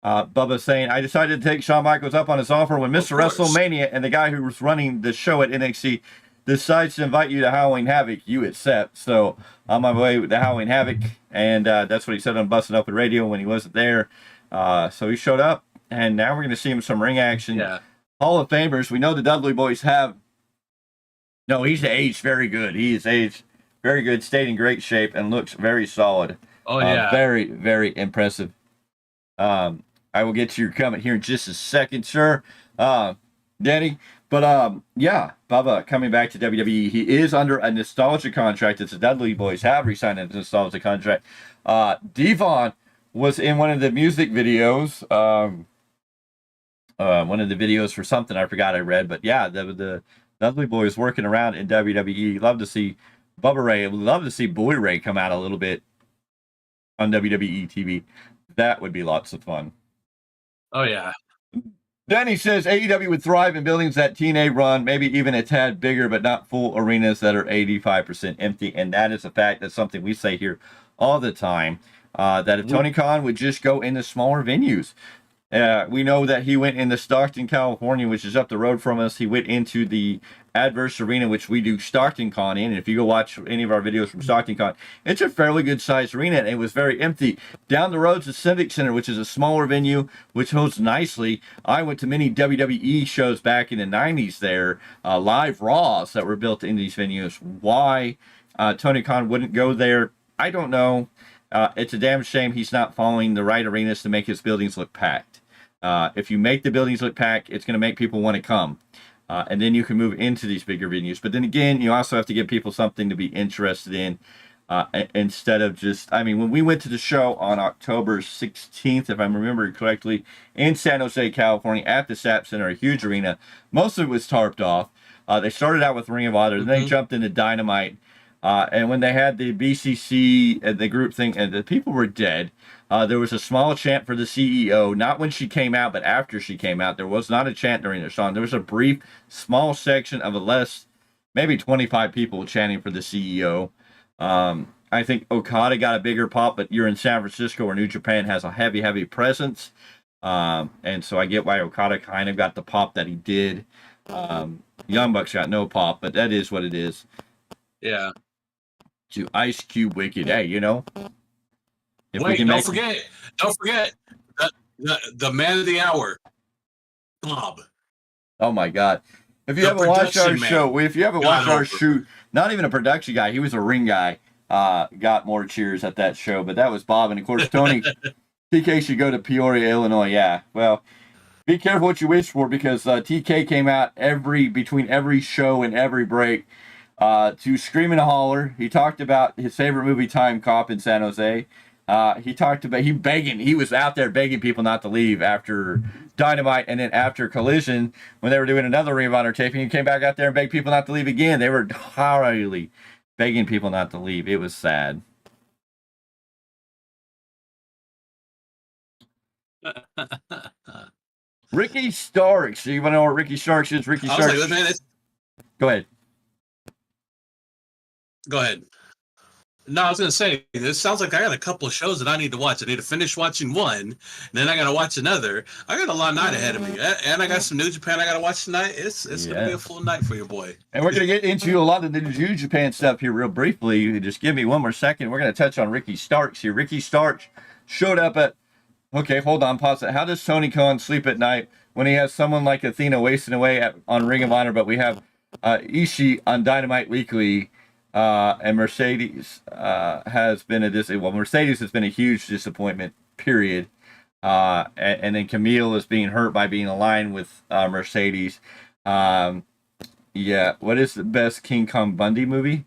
Bubba saying, I decided to take Shawn Michaels up on his offer when Mr. WrestleMania and the guy who was running the show at NXT decides to invite you to Halloween Havoc, you accept. So I'm on my way to Halloween Havoc, and that's what he said on Busting Up with Radio when he wasn't there. So he showed up, and now we're going to see him some ring action. Yeah. Hall of Famers. We know the Dudley boys have. No, he's aged very good. He is aged very good, stayed in great shape, and looks very solid. Oh yeah. Very, very impressive. I will get to your comment here in just a second, sir, Danny. But yeah, Bubba coming back to WWE. He is under a nostalgia contract. It's the Dudley boys have re-signed a nostalgia contract. Devon was in one of the music videos. One of the videos for something I forgot I read, but yeah, the Dudley boys working around in WWE. Love to see Bubba Ray. Love to see Boy Ray come out a little bit on WWE TV. That would be lots of fun. Oh yeah. Danny says AEW would thrive in buildings that TNA run, maybe even a tad bigger, but not full arenas that are 85% empty. And that is a fact. That's something we say here all the time. That if Tony Khan would just go into smaller venues. We know that he went into Stockton, California, which is up the road from us. He went into the Adverse Arena, which we do Stockton Con in. And if you go watch any of our videos from Stockton Con, it's a fairly good sized arena, and it was very empty. Down the road's the Civic Center, which is a smaller venue, which hosts nicely. I went to many WWE shows back in the 90s there, live Raws that were built in these venues. Why Tony Khan wouldn't go there, I don't know. It's a damn shame he's not following the right arenas to make his buildings look packed. If you make the buildings look packed, it's going to make people want to come. And then you can move into these bigger venues. But then again, you also have to give people something to be interested in instead of just, I mean, when we went to the show on October 16th, if I'm remembering correctly, in San Jose, California, at the SAP Center, a huge arena, most of it was tarped off. They started out with Ring of Honor, then they jumped into Dynamite. And when they had the BCC and the group thing, and the people were dead, there was a small chant for the CEO, not when she came out, but after she came out. There was not a chant during the song. There was a brief, small section of maybe 25 people chanting for the CEO. I think Okada got a bigger pop, but you're in San Francisco where New Japan has a heavy, heavy presence. And so I get why Okada kind of got the pop that he did. Young Bucks got no pop, but that is what it is. Yeah. To Ice Cube Wicked. Hey, you know. Wait, don't forget the man of the hour, Bob. Oh my God! If you haven't watched our show, if you haven't watched our shoot, not even a production guy, he was a ring guy. Got more cheers at that show, but that was Bob, and of course Tony. TK should go to Peoria, Illinois. Yeah, well, be careful what you wish for because TK came out between every show and every break. To scream and holler. He talked about his favorite movie, Time Cop, in San Jose. He talked about he was out there begging people not to leave after Dynamite, and then after Collision, when they were doing another Ring of Honor taping, he came back out there and begged people not to leave again. They were horribly begging people not to leave. It was sad. Ricky Starks. You want to know what Ricky Starks is? Ricky Starks. Like, man, go ahead. Go ahead. No, I was going to say, this sounds like I got a couple of shows that I need to watch. I need to finish watching one, and then I got to watch another. I got a long night ahead of me, and I got some New Japan I got to watch tonight. It's going to be a full night for your boy. And we're going to get into a lot of the New Japan stuff here real briefly. Just give me one more second. We're going to touch on Ricky Starks here. Ricky Starks showed up at... Okay, hold on, pause it. How does Tony Khan sleep at night when he has someone like Athena wasting away on Ring of Honor, but we have Ishii on Dynamite Weekly... and Mercedes has been Mercedes has been a huge disappointment, period. And then Camille is being hurt by being aligned with Mercedes. What is the best King Kong Bundy movie?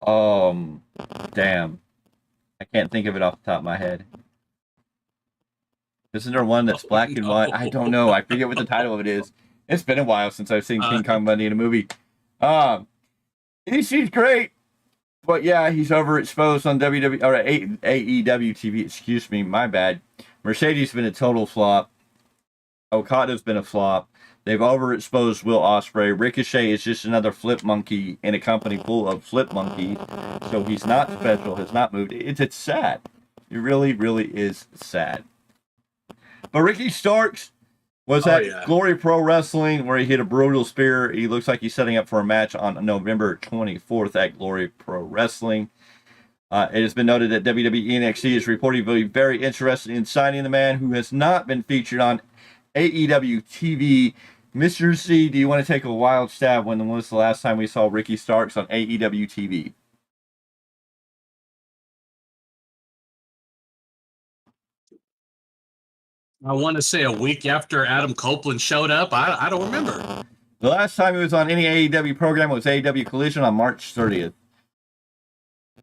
Damn. I can't think of it off the top of my head. Isn't there one that's black and white? I don't know. I forget what the title of it is. It's been a while since I've seen King Kong Bundy in a movie. He's great, but yeah, he's overexposed on AEW TV. Excuse me, my bad. Mercedes has been a total flop. Okada's been a flop. They've overexposed Will Ospreay. Ricochet is just another flip monkey in a company full of flip monkeys. So he's not special, has not moved. It's sad. It really, really is sad. But Ricky Starks was at Glory Pro Wrestling where he hit a brutal spear. He looks like he's setting up for a match on November 24th at Glory Pro Wrestling. It has been noted that WWE NXT is reportedly very interested in signing the man who has not been featured on AEW TV. Mr. C, do you want to take a wild stab? When was the last time we saw Ricky Starks on AEW TV? I want to say a week after Adam Copeland showed up. I don't remember. The last time he was on any AEW program was AEW Collision on March 30th.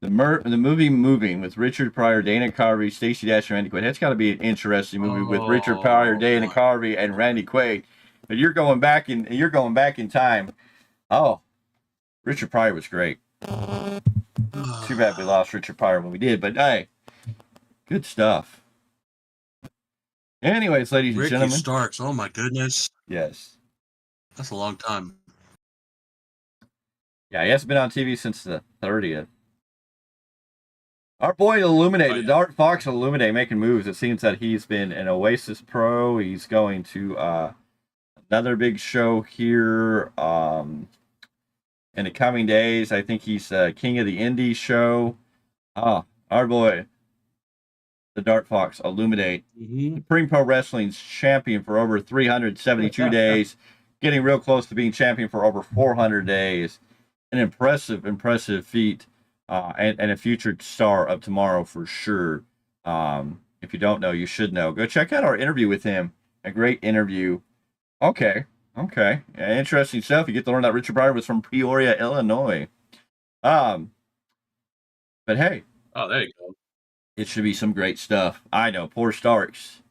The movie Moving with Richard Pryor, Dana Carvey, Stacey Dash, and Randy Quaid. That's got to be an interesting movie with Richard Pryor, Dana Carvey, and Randy Quaid. But you're going back in time. Oh, Richard Pryor was great. Too bad we lost Richard Pryor when we did, but hey, good stuff. Anyways, ladies and gentlemen. Ricky Starks, oh my goodness. Yes. That's a long time. Yeah, he hasn't been on TV since the 30th. Our boy Illuminate, Dart Fox Illuminate, making moves. It seems that he's been an Oasis pro. He's going to another big show here in the coming days. I think he's King of the Indie show. Our boy, the Dart Fox Illuminate, Supreme Pro Wrestling's champion for over 372 days, getting real close to being champion for over 400 days. An impressive feat. And a future star of tomorrow for sure. If you don't know, you should know. Go check out our interview with him. A great interview. Okay. Yeah, interesting stuff. You get to learn that Richard Pryor was from Peoria, Illinois. But hey. Oh, there you go. It should be some great stuff. I know. Poor Starks.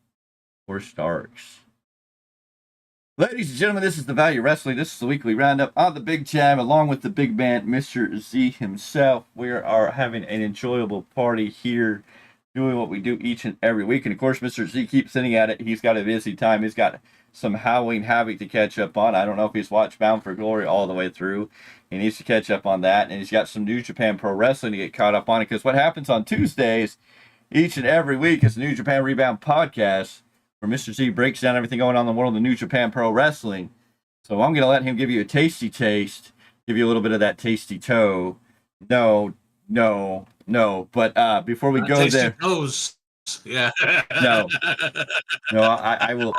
Ladies and gentlemen, this is the Value Wrestling. This is the weekly roundup on the big time, along with the big man, Mr. Z himself. We are having an enjoyable party here, doing what we do each and every week. And of course, Mr. Z keeps sitting at it. He's got a busy time. He's got some Halloween Havoc to catch up on. I don't know if he's watched Bound for Glory all the way through. He needs to catch up on that. And he's got some New Japan Pro Wrestling to get caught up on. Because what happens on Tuesdays each and every week is the New Japan Rebound Podcast, where Mr. Z breaks down everything going on in the world of New Japan Pro Wrestling. So I'm going to let him give you a tasty taste, give you a little bit of that tasty toe. No. But before we go there, toes. Yeah. no, I will.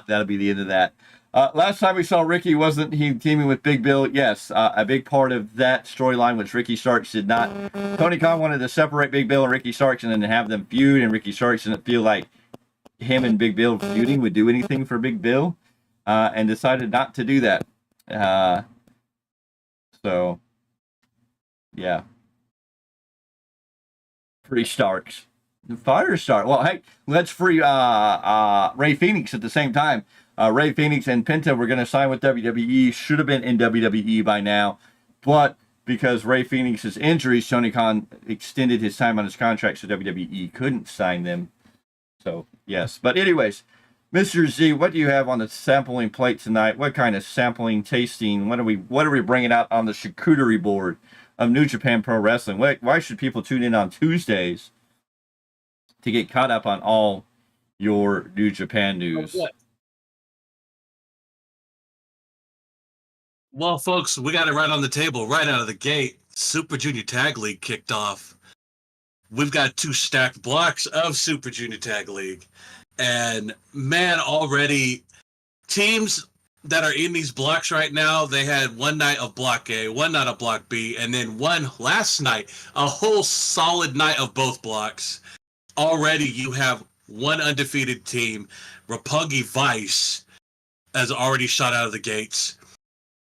That'll be the end of that. Last time we saw Ricky, wasn't he teaming with Big Bill? Yes, a big part of that storyline, which Ricky Starks did not. Tony Khan wanted to separate Big Bill and Ricky Starks and then have them feud, and Ricky Starks didn't feel like him and Big Bill feuding would do anything for Big Bill, and decided not to do that. So, yeah. Free Starks. Fire Stark. Well, hey, let's free Ray Phoenix at the same time. Ray Phoenix and Penta were going to sign with WWE. Should have been in WWE by now. But because Ray Phoenix's injuries, Tony Khan extended his time on his contract so WWE couldn't sign them. So, yes. But anyways, Mr. Z, what do you have on the sampling plate tonight? What kind of sampling, tasting, what are we bringing out on the charcuterie board of New Japan Pro Wrestling? Why should people tune in on Tuesdays to get caught up on all your New Japan news? Well, folks, we got it right on the table, right out of the gate. Super Junior Tag League kicked off. We've got 2 stacked blocks of Super Junior Tag League. And man, already teams that are in these blocks right now, they had one night of Block A, one night of Block B, and then one last night, a whole solid night of both blocks. Already you have one undefeated team. Roppongi Vice has already shot out of the gates.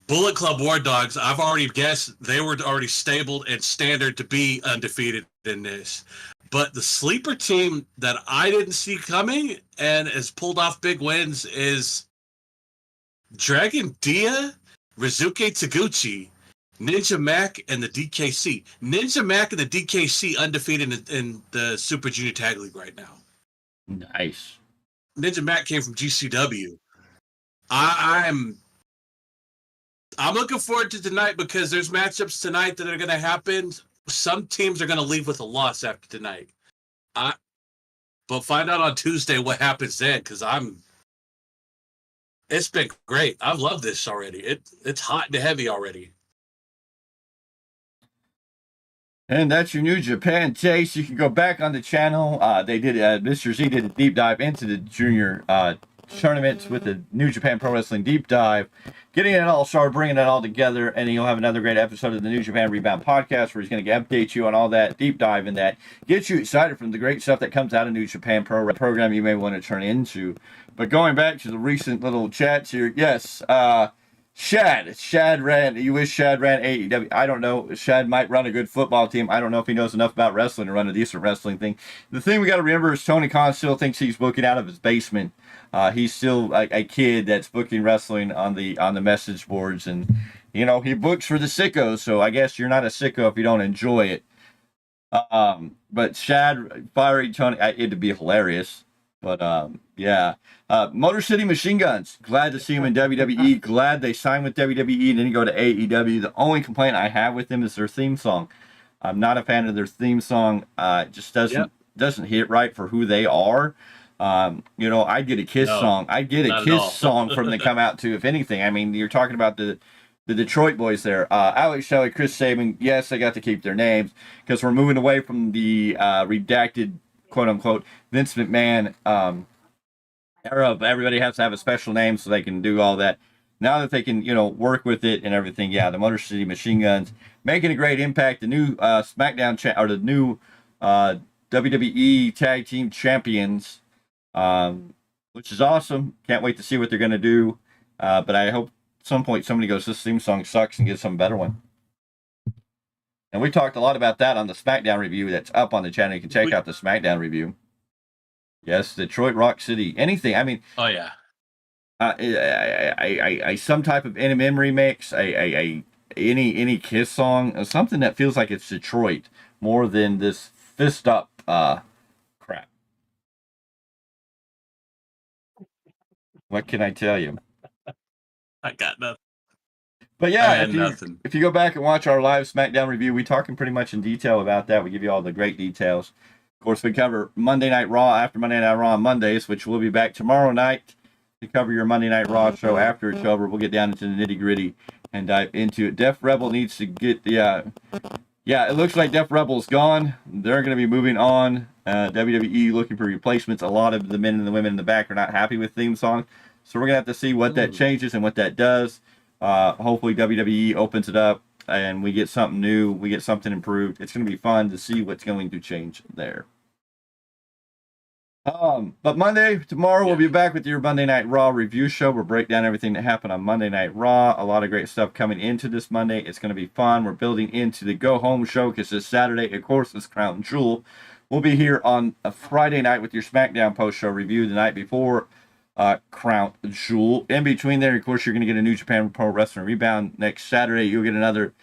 Bullet Club War Dogs, I've already guessed they were already stabled and standard to be undefeated in this. But the sleeper team that I didn't see coming and has pulled off big wins is Dragon Dia, Rizuke Taguchi, Ninja Mac, and the DKC. Ninja Mac and the DKC undefeated in the Super Junior Tag League right now. Nice. Ninja Mac came from GCW. I'm looking forward to tonight because there's matchups tonight that are going to happen. Some teams are going to leave with a loss after tonight. But find out on Tuesday what happens then, because it's been great. I've loved this already. It's hot and heavy already. And that's your New Japan taste. You can go back on the channel. They did Mr. Z did a deep dive into the junior tournaments with the New Japan Pro Wrestling deep dive, getting it all started, bringing it all together, and you'll have another great episode of the New Japan Rebound podcast where he's going to update you on all that deep dive in that, get you excited from the great stuff that comes out of New Japan Pro program you may want to turn into. But going back to the recent little chats here, yes, Shad ran. You wish Shad ran AEW. I don't know. Shad might run a good football team. I don't know if he knows enough about wrestling to run a decent wrestling thing. The thing we got to remember is Tony Khan still thinks he's booking out of his basement. He's still a kid that's booking wrestling on the message boards, and he books for the sickos. So I guess you're not a sicko if you don't enjoy it. But Shad firing Tony, it'd be hilarious. But yeah. Motor City Machine Guns. Glad to see him in WWE. Glad they signed with WWE and didn't go to AEW. The only complaint I have with them is their theme song. I'm not a fan of their theme song. It just doesn't hit right for who they are. I'd get a Kiss song. I'd get a Kiss song from them to come out to, if anything. I mean, you're talking about the Detroit boys there. Alex Shelley, Chris Sabin. Yes, they got to keep their names because we're moving away from the redacted, quote unquote, Vince McMahon era of everybody has to have a special name so they can do all that. Now that they can, work with it and everything, yeah, the Motor City Machine Guns making a great impact. The new SmackDown or the new WWE Tag Team Champions, which is awesome. Can't wait to see what they're going to do. But I hope at some point somebody goes, this theme song sucks, and gets some better one. And we talked a lot about that on the SmackDown review that's up on the channel. You can check out the SmackDown review. Yes, Detroit Rock City. Anything. I mean. Oh yeah. Some type of NMM remix. Any Kiss song. Something that feels like it's Detroit more than this fist up crap. What can I tell you? I got nothing. But yeah, if you go back and watch our live SmackDown review, we talking pretty much in detail about that. We give you all the great details. Of course, we cover Monday Night Raw after Monday Night Raw on Mondays, which we'll be back tomorrow night to cover your Monday Night Raw show after it's over. We'll get down into the nitty gritty and dive into it. Def Rebel needs to get the, it looks like Def Rebel's gone. They're going to be moving on. WWE looking for replacements. A lot of the men and the women in the back are not happy with theme song. So we're going to have to see what that changes and what that does. Hopefully WWE opens it up and we get something new, we get something improved. It's going to be fun to see what's going to change there. But tomorrow we'll be back with your Monday Night Raw review show. We'll break down everything that happened on Monday Night Raw. A lot of great stuff coming into this Monday. It's going to be fun. We're building into the Go Home show because this Saturday, of course, is Crown Jewel. We'll be here on a Friday night with your SmackDown post show review the night before Crown Jewel. In between there, of course, you're going to get a New Japan Pro Wrestling Rebound next Saturday. You'll get another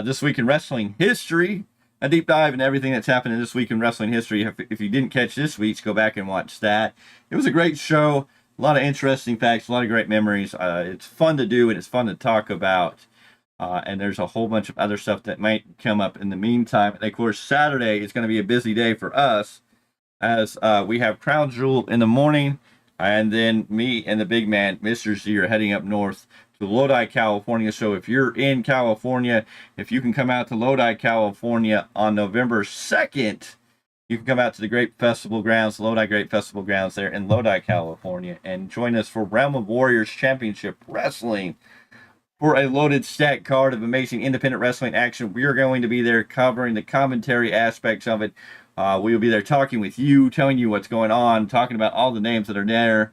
This Week in Wrestling History, a deep dive into everything that's happened in This Week in Wrestling History. If you didn't catch this week's, go back and watch that. It was a great show. A lot of interesting facts, a lot of great memories. It's fun to do and it's fun to talk about. And there's a whole bunch of other stuff that might come up in the meantime. And of course, Saturday is going to be a busy day for us as we have Crown Jewel in the morning. And then me and the big man, Mr. Z, are heading up north to Lodi, California. So if you're in California, if you can come out to Lodi, California on November 2nd, you can come out to the Great Festival Grounds, Lodi Great Festival Grounds there in Lodi, California, and join us for Realm of Warriors Championship Wrestling. For a loaded stack card of amazing independent wrestling action. We are going to be there covering the commentary aspects of it. We will be there talking with you, telling you what's going on, talking about all the names that are there.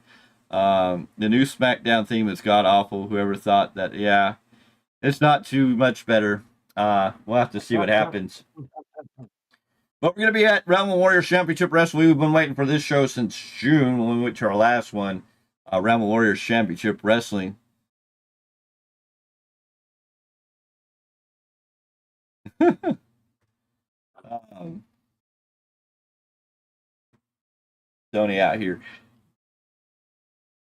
The new SmackDown theme is god-awful. Whoever thought that, it's not too much better. We'll have to see what happens. But we're going to be at Realm of Warriors Championship Wrestling. We've been waiting for this show since June when we went to our last one, Realm of Warriors Championship Wrestling. Tony out here.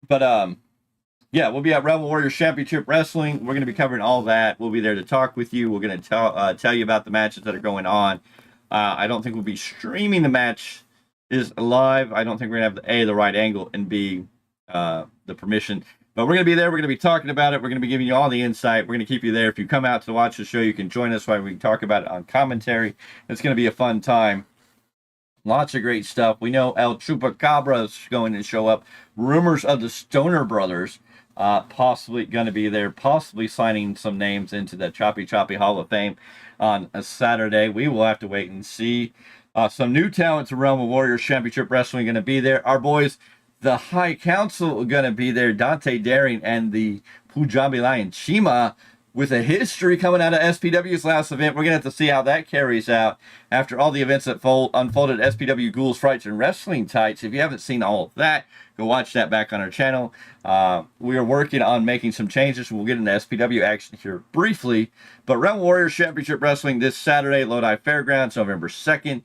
But we'll be at Rebel Warriors Championship Wrestling. We're going to be covering all that. We'll be there to talk with you. We're going to tell you about the matches that are going on. I don't think we'll be streaming the match is live. I don't think we're going to have the right angle and B the permission. But we're going to be there. We're going to be talking about it. We're going to be giving you all the insight. We're going to keep you there. If you come out to watch the show, you can join us while we can talk about it on commentary. It's going to be a fun time. Lots of great stuff. We know El Chupacabra is going to show up. Rumors of the Stoner Brothers possibly going to be there, possibly signing some names into the Choppy Hall of Fame on a Saturday. We will have to wait and see. Some new talents around the Warriors Championship Wrestling going to be there. Our boys, the High Council, are going to be there. Dante Daring and the Punjabi Lion Chima, with a history coming out of SPW's last event. We're going to have to see how that carries out after all the events that unfolded at SPW Ghouls, Frights, and Wrestling Tights. If you haven't seen all of that, go watch that back on our channel. We are working on making some changes. We'll get into SPW action here briefly. But Realm Warriors Championship Wrestling this Saturday, Lodi Fairgrounds, November 2nd.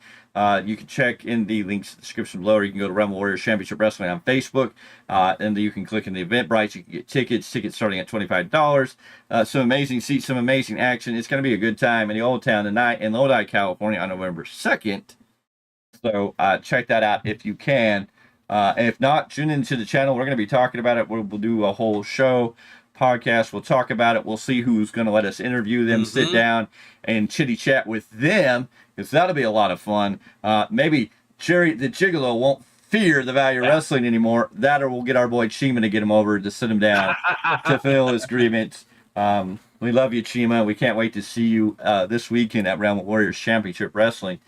You can check in the links in the description below, or you can go to Realm Warriors Championship Wrestling on Facebook, and you can click in the Eventbrite. You can get tickets starting at $25. Some amazing seats, some amazing action. It's going to be a good time in the Old Town tonight in Lodi, California on November 2nd. So check that out if you can. And if not, tune into the channel. We're going to be talking about it. We'll do a whole show podcast. We'll talk about it. We'll see who's going to let us interview them, sit down and chitty chat with them, because that'll be a lot of fun. Maybe Jerry the Gigolo won't fear the Value Wrestling anymore. That, or we'll get our boy Chima to get him over to sit him down to fill his grievance. We love you, Chima. We can't wait to see you this weekend at Realm Warriors Championship Wrestling.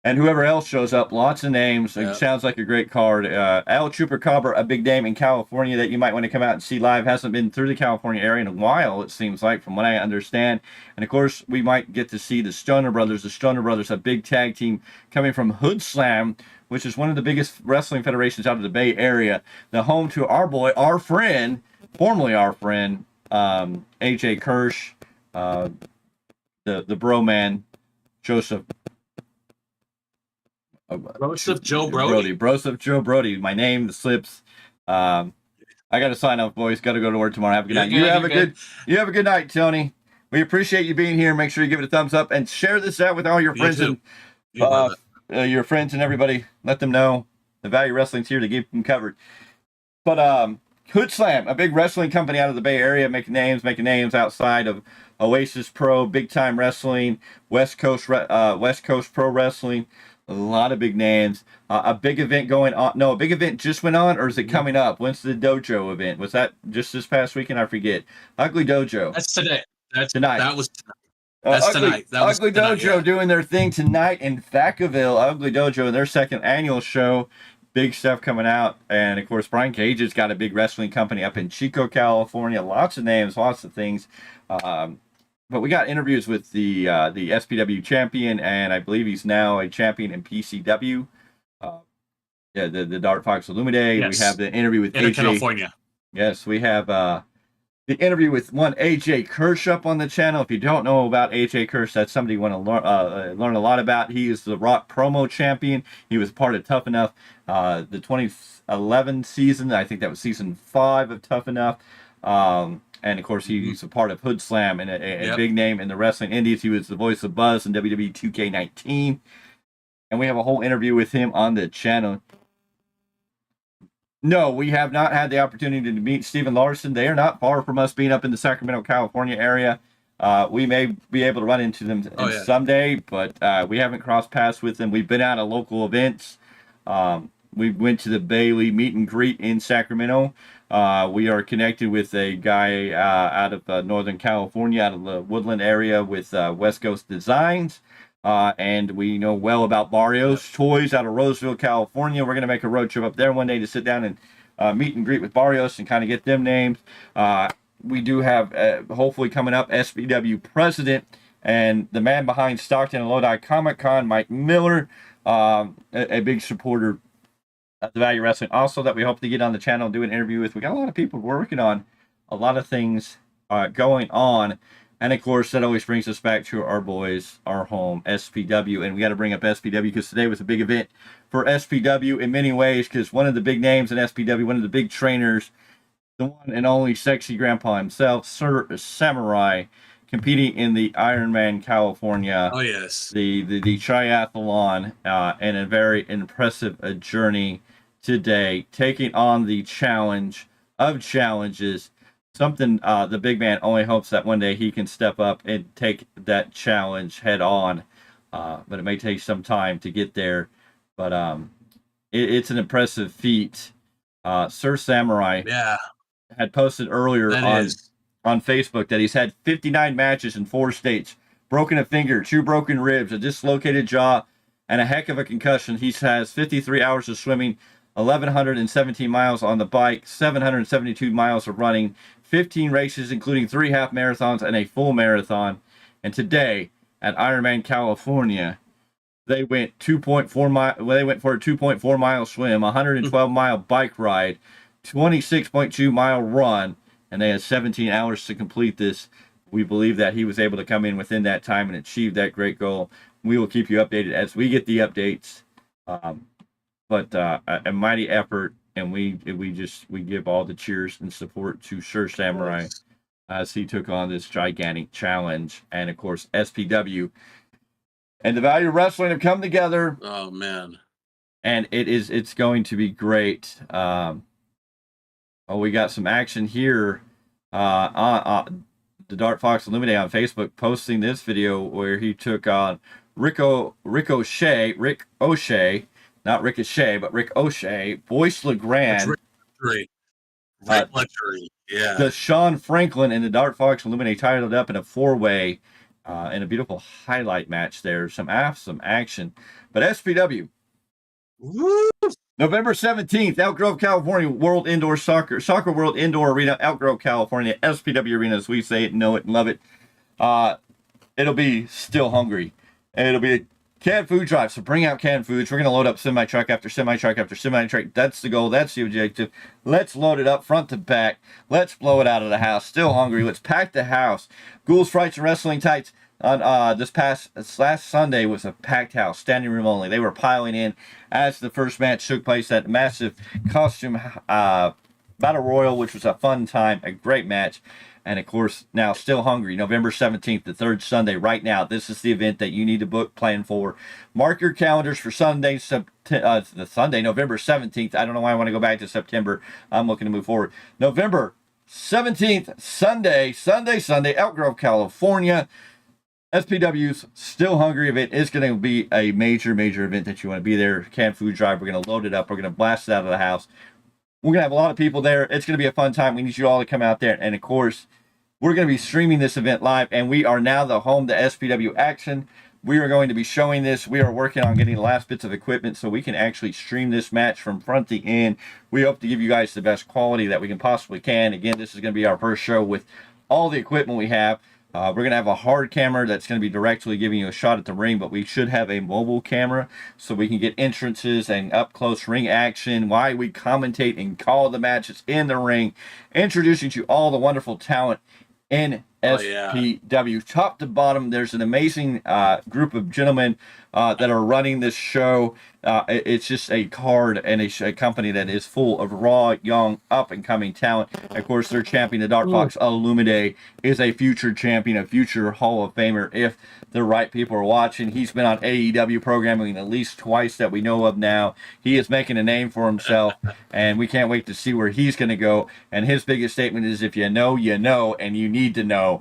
And whoever else shows up, lots of names. It sounds like a great card. El Chupacabra, a big name in California that you might want to come out and see live. Hasn't been through the California area in a while, it seems like, from what I understand. And, of course, we might get to see the Stoner Brothers. The Stoner Brothers, a big tag team coming from Hood Slam, which is one of the biggest wrestling federations out of the Bay Area. The home to our boy, our friend, formerly our friend, AJ Kirsch, the bro man, Joseph Joe Brody. Broseph Joe Brody. My name, the slips. I got to sign off, boys. Got to go to work tomorrow. Have a good night. You have a good night, Tony. We appreciate you being here. Make sure you give it a thumbs up and share this out with all your friends and your friends and everybody. Let them know the Value Wrestling's here to keep them covered. But Hood Slam, a big wrestling company out of the Bay Area, making names outside of Oasis Pro, Big Time Wrestling, West Coast Pro Wrestling. A lot of big names. A big event going on. No, a big event just went on, or is it coming up? When's the dojo event? Was that just this past weekend? I forget. Ugly Dojo. That's today. That's tonight. That was tonight. That's tonight. That was Ugly tonight, Dojo yeah. doing their thing tonight in Vacaville. Ugly Dojo, their second annual show. Big stuff coming out. And, of course, Brian Cage has got a big wrestling company up in Chico, California. Lots of names, lots of things. But we got interviews with the SPW champion, and I believe he's now a champion in PCW. The Dark Fox Illumide. Yes. We have the interview with AJ. California. Yes, we have the interview with one AJ Kirsch up on the channel. If you don't know about AJ Kirsch, that's somebody you want to learn a lot about. He is the Rock Promo champion. He was part of Tough Enough, the 2011 season. I think that was season 5 of Tough Enough. And, of course, he's a part of Hood Slam and a big name in the wrestling indies. He was the voice of Buzz in WWE 2K19. And we have a whole interview with him on the channel. No, we have not had the opportunity to meet Steven Larson. They are not far from us, being up in the Sacramento, California area. We may be able to run into them someday, but we haven't crossed paths with them. We've been out at local events. We went to the Bailey meet and greet in Sacramento. We are connected with a guy out of Northern California, out of the Woodland area with West Coast Designs. And we know well about Barrios Toys out of Roseville, California. We're going to make a road trip up there one day to sit down and meet and greet with Barrios and kind of get them names. We do have, hopefully coming up, SPW president and the man behind Stockton and Lodi Comic Con, Mike Miller, a big supporter of the Value Wrestling. Also, that we hope to get on the channel and do an interview with. We got a lot of people working on a lot of things going on. And, of course, that always brings us back to our boys, our home, SPW. And we got to bring up SPW because today was a big event for SPW in many ways, because one of the big names in SPW, one of the big trainers, the one and only Sexy Grandpa himself, Sir Samurai, competing in the Ironman California. Oh, yes. The triathlon, and a very impressive journey today, taking on the challenge of challenges. Something the big man only hopes that one day he can step up and take that challenge head on. But it may take some time to get there. But it's an impressive feat. Sir Samurai Yeah, had posted earlier that is. on Facebook that he's had 59 matches in 4 states, broken a finger, 2 broken ribs, a dislocated jaw, and a heck of a concussion. He has 53 hours of swimming, 1,117 miles on the bike, 772 miles of running, 15 races, including 3 half marathons and a full marathon. And today at Ironman California, they went 2.4 mile. Well, they went for a 2.4 mile swim, 112 mile bike ride, 26.2 mile run, and they had 17 hours to complete this. We believe that he was able to come in within that time and achieve that great goal. We will keep you updated as we get the updates. But a mighty effort, and we give all the cheers and support to Sir Samurai as he took on this gigantic challenge, and of course SPW and the Value of Wrestling have come together. Oh man, and it's going to be great. We got some action here. The Dark Fox Illuminate on Facebook posting this video where he took on Rick O'Shea, not Ricochet, but Rick O'Shea, Boyce LeGrand, Right, luxury. Yeah, the Sean Franklin, and the Dark Fox Illuminate titled up in a 4-way in a beautiful highlight match there. Some action. But SPW. Woo! November 17th, Elk Grove, California, World Indoor Soccer World Indoor Arena, Elk Grove, California, SPW Arena, as we say it, know it, and love it. It'll be Still Hungry. And it'll be a canned food drive, so bring out canned foods. We're going to load up semi-truck after semi-truck after semi-truck. That's the goal. That's the objective. Let's load it up front to back. Let's blow it out of the house. Still hungry. Let's pack the house. Ghouls, Frights, and Wrestling Tights on this last Sunday was a packed house, standing room only. They were piling in as the first match took place at massive costume battle royal, which was a fun time, a great match. And of course, now Still Hungry, November 17th, the third Sunday. Right now, this is the event that you need to book, plan for. Mark your calendars for Sunday, the Sunday, November 17th. I don't know why I want to go back to September. I'm looking to move forward. November 17th, Sunday, Elk Grove, California. SPW's Still Hungry event is going to be a major event that you want to be there. Canned food drive. We're going to load it up. We're going to blast it out of the house. We're going to have a lot of people there. It's going to be a fun time. We need you all to come out there. And of course, we're going to be streaming this event live. And we are now the home to SPW Action. We are going to be showing this. We are working on getting the last bits of equipment so we can actually stream this match from front to end. We hope to give you guys the best quality that we can possibly can. Again, this is going to be our first show with all the equipment we have. We're going to have a hard camera that's going to be directly giving you a shot at the ring, but we should have a mobile camera so we can get entrances and up-close ring action while we commentate and call the matches in the ring, introducing to all the wonderful talent in SPW. Top to bottom, there's an amazing group of gentlemen that are running this show. It's just a card and a company that is full of raw, young, up-and-coming talent. Of course, their champion, the Dark Fox Illuminate, is a future champion, a future Hall of Famer if the right people are watching. He's been on AEW programming at least twice that we know of now. He is making a name for himself, and we can't wait to see where he's going to go. And his biggest statement is, if you know, you know, and you need to know.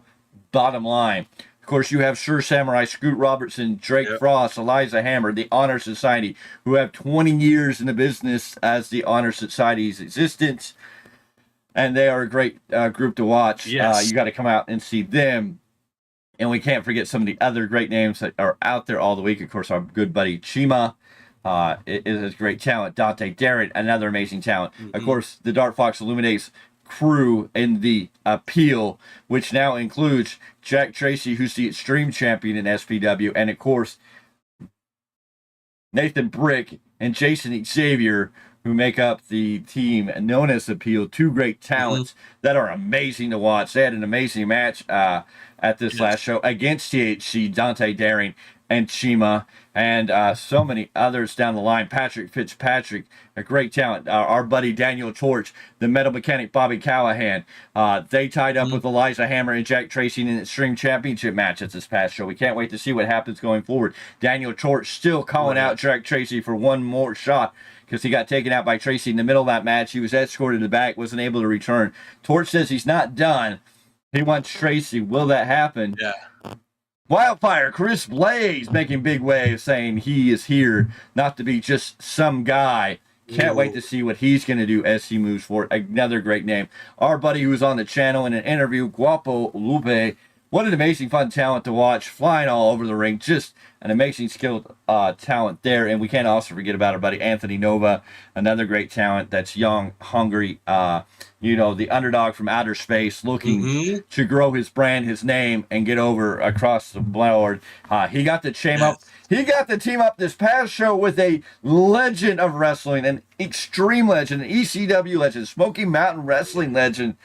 Bottom line. Of course, you have Sure Samurai, Scoot Robertson, Drake Frost, Eliza Hammer, the Honor Society, who have 20 years in the business as the Honor Society's existence. And they are a great group to watch. Yes. You got to come out and see them. And we can't forget some of the other great names that are out there all the week. Of course, our good buddy Chima is great talent. Dante Darren, another amazing talent. Of course, the Dark Fox Illuminates crew in the Appeal, which now includes Jack Tracy, who's the Extreme Champion in SPW, and of course Nathan Brick and Jason Xavier, who make up the team known as Appeal. Two great talents that are amazing to watch. They had an amazing match at this last show against THC, Dante Daring and Chima. and so many others down the line. Patrick Fitzpatrick, a great talent. Our buddy Daniel Torch, the metal mechanic Bobby Callahan. They tied up with Eliza Hammer and Jack Tracy in an Extreme Championship match at this past show. We can't wait to see what happens going forward. Daniel Torch still calling out Jack Tracy for one more shot because he got taken out by Tracy in the middle of that match. He was escorted to the back, wasn't able to return. Torch says he's not done. He wants Tracy. Will that happen? Yeah. Wildfire, Chris Blaze making big waves, saying he is here not to be just some guy. Can't wait to see what he's going to do as he moves forward. Another great name. Our buddy who was on the channel in an interview, Guapo Lupe. What an amazing, fun talent to watch, flying all over the ring. Just an amazing skilled talent there. And we can't also forget about our buddy Anthony Nova, another great talent that's young, hungry, the underdog from outer space, looking to grow his brand, his name, and get over across the board. He got to team up. He got to team up this past show with a legend of wrestling, an extreme legend, an ECW legend, Smoky Mountain Wrestling legend.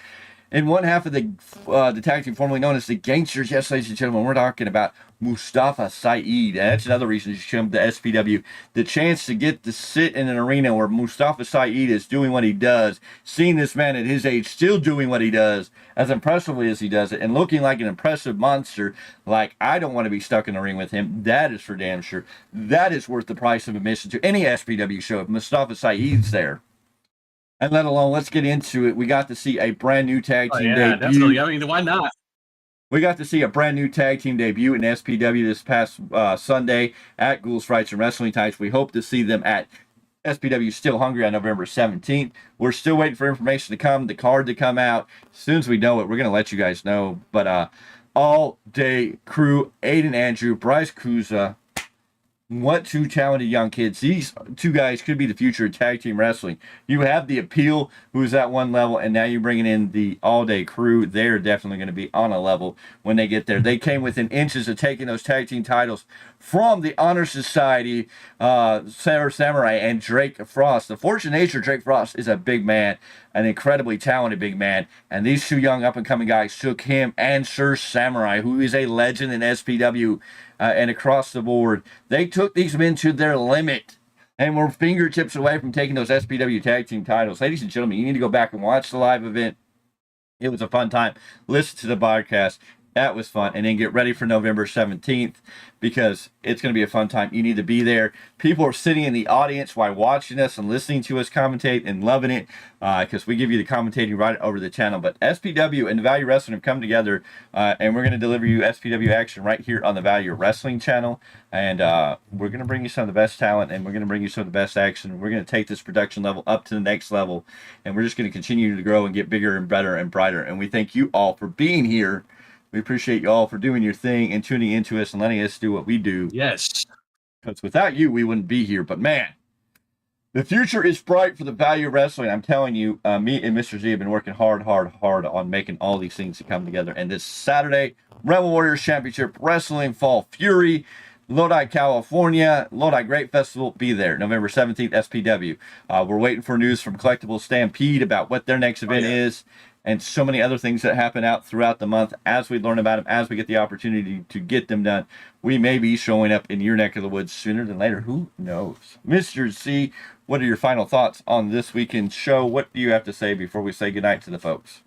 In one half of the tag team formerly known as the Gangsters, yes, ladies and gentlemen, we're talking about Mustafa Saeed. And that's another reason you should come to SPW. The chance to get to sit in an arena where Mustafa Saeed is doing what he does, seeing this man at his age still doing what he does, as impressively as he does it, and looking like an impressive monster, like I don't want to be stuck in the ring with him. That is for damn sure. That is worth the price of admission to any SPW show if Mustafa Saeed's there. And let alone, let's get into it. We got to see a brand new tag team debut. Definitely. I mean, why not? We got to see a brand new tag team debut in SPW this past Sunday at Ghouls, Frights, and Wrestling Types. We hope to see them at SPW Still Hungry on November 17th. We're still waiting for information to come, the card to come out. As soon as we know it, we're going to let you guys know. But all day crew, Aiden Andrew, Bryce Kuza. What two talented young kids. These two guys could be the future of tag team wrestling. You have the Appeal, who's at one level, and now you're bringing in the all-day crew. They're definitely going to be on a level when they get there. They came within inches of taking those tag team titles from the Honor Society, Sarah Samurai, and Drake Frost. The fortunate nature, Drake Frost is a big man, an incredibly talented big man, and these two young up-and-coming guys took him and Sir Samurai, who is a legend in SPW, and across the board. They took these men to their limit and were fingertips away from taking those SPW tag team titles. Ladies and gentlemen, you need to go back and watch the live event. It was a fun time. Listen to the podcast. That was fun. And then get ready for November 17th because it's going to be a fun time. You need to be there. People are sitting in the audience while watching us and listening to us commentate and loving it because we give you the commentating right over the channel. But SPW and the Value Wrestling have come together and we're going to deliver you SPW action right here on the Value Wrestling channel. And we're going to bring you some of the best talent and we're going to bring you some of the best action. We're going to take this production level up to the next level. And we're just going to continue to grow and get bigger and better and brighter. And we thank you all for being here. We appreciate you all for doing your thing and tuning into us and letting us do what we do. Yes. Because without you, we wouldn't be here. But man, the future is bright for the Value of Wrestling. I'm telling you, me and Mr. Z have been working hard on making all these things to come together. And this Saturday, Rebel Warriors Championship Wrestling Fall Fury, Lodi, California, Lodi Great Festival, be there. November 17th, SPW. We're waiting for news from Collectible Stampede about what their next event is. And so many other things that happen out throughout the month. As we learn about them, as we get the opportunity to get them done, we may be showing up in your neck of the woods sooner than later. Who knows? Mr. C, what are your final thoughts on this weekend's show? What do you have to say before we say goodnight to the folks?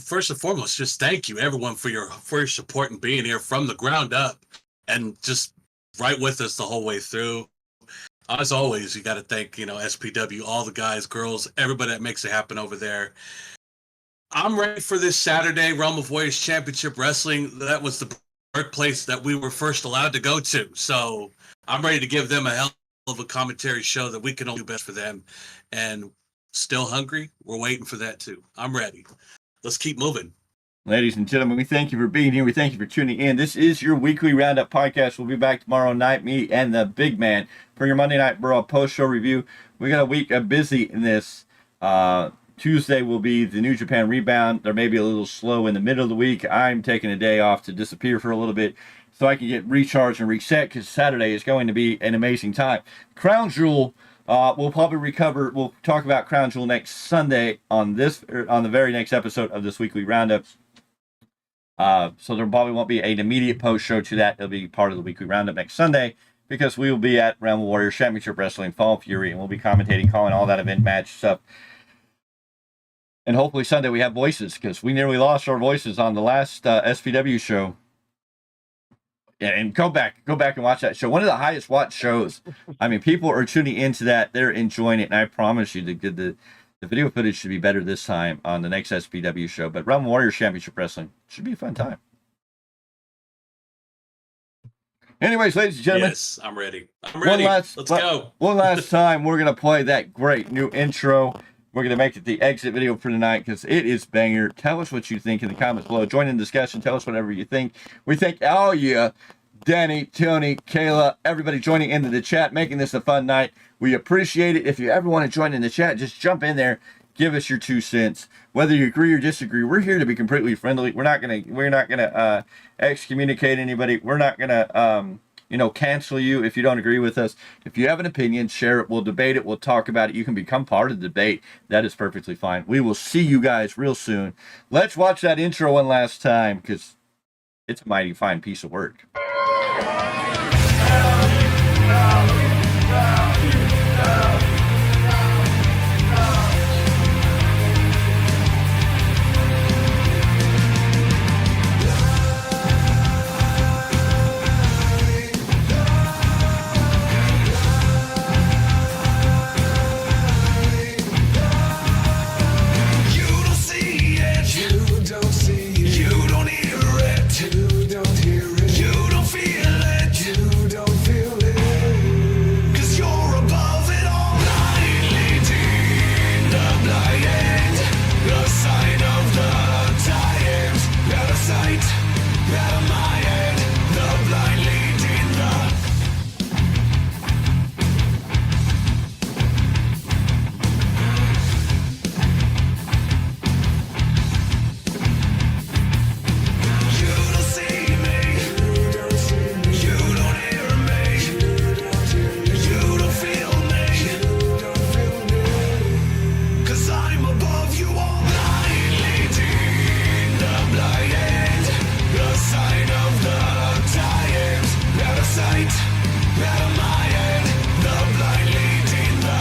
First and foremost, just thank you, everyone, for your support and being here from the ground up and just right with us the whole way through. As always, you got to thank, SPW, all the guys, girls, everybody that makes it happen over there. I'm ready for this Saturday, Realm of Warriors Championship Wrestling. That was the birthplace that we were first allowed to go to. So I'm ready to give them a hell of a commentary show that we can only do best for them. And still hungry? We're waiting for that too. I'm ready. Let's keep moving. Ladies and gentlemen, we thank you for being here. We thank you for tuning in. This is your weekly Roundup podcast. We'll be back tomorrow night, me and the big man, for your Monday Night Brawl post-show review. We got a week of busy in this. Tuesday will be the New Japan Rebound. There may be a little slow in the middle of the week. I'm taking a day off to disappear for a little bit so I can get recharged and reset because Saturday is going to be an amazing time. Crown Jewel, we'll probably recover. We'll talk about Crown Jewel next Sunday on the very next episode of this weekly Roundup. So there probably won't be an immediate post show to that. It'll be part of the weekly roundup next Sunday because we will be at Realm of Warrior Championship Wrestling Fall Fury, and we'll be commentating, calling all that event match stuff. And hopefully Sunday we have voices because we nearly lost our voices on the last SPW show. Yeah, and go back and watch that show. One of the highest watched shows. I mean, people are tuning into that. They're enjoying it, and I promise you, the video footage should be better this time on the next SPW show. But Realm Warrior Championship Wrestling should be a fun time. Anyways, ladies and gentlemen. Yes, I'm ready. Let's go. One last time, we're going to play that great new intro. We're going to make it the exit video for tonight because it is banger. Tell us what you think in the comments below. Join in the discussion. Tell us whatever you think. We thank all you, Danny, Tony, Kayla, everybody joining into the chat, making this a fun night. We appreciate it. If you ever want to join in the chat, just jump in there. Give us your 2 cents. Whether you agree or disagree, we're here to be completely friendly. We're not gonna excommunicate anybody. We're not gonna cancel you if you don't agree with us. If you have an opinion, share it. We'll debate it. We'll talk about it. You can become part of the debate. That is perfectly fine. We will see you guys real soon. Let's watch that intro one last time because it's a mighty fine piece of work. You don't see it. You don't see it. You don't hear it. You don't hear it. You don't feel it. You don't feel it. 'Cause you're above it all. Blind leading the blind. The sign of the times. Out of sight. Out of mind. The blind leading the. You don't see me. You don't see me. You don't hear me. You don't hear me. You don't feel me. You don't feel me. 'Cause I'm above you all. Blind leading the blind. The sign of the times. Out of sight. Out of mind. The blind leading the.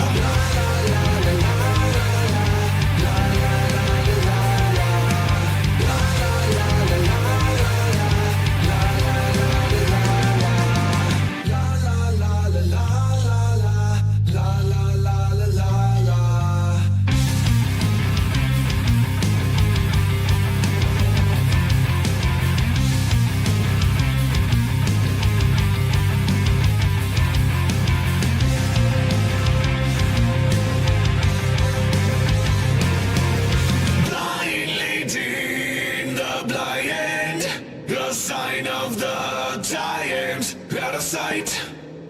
Blind leading the blind. The sign of the times. Out of sight,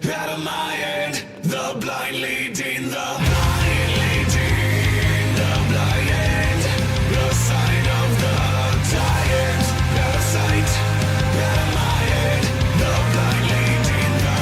out of mind. The blind leading the. Blind leading the blind. The sign of the times. Out of sight, out of mind. The blind leading the.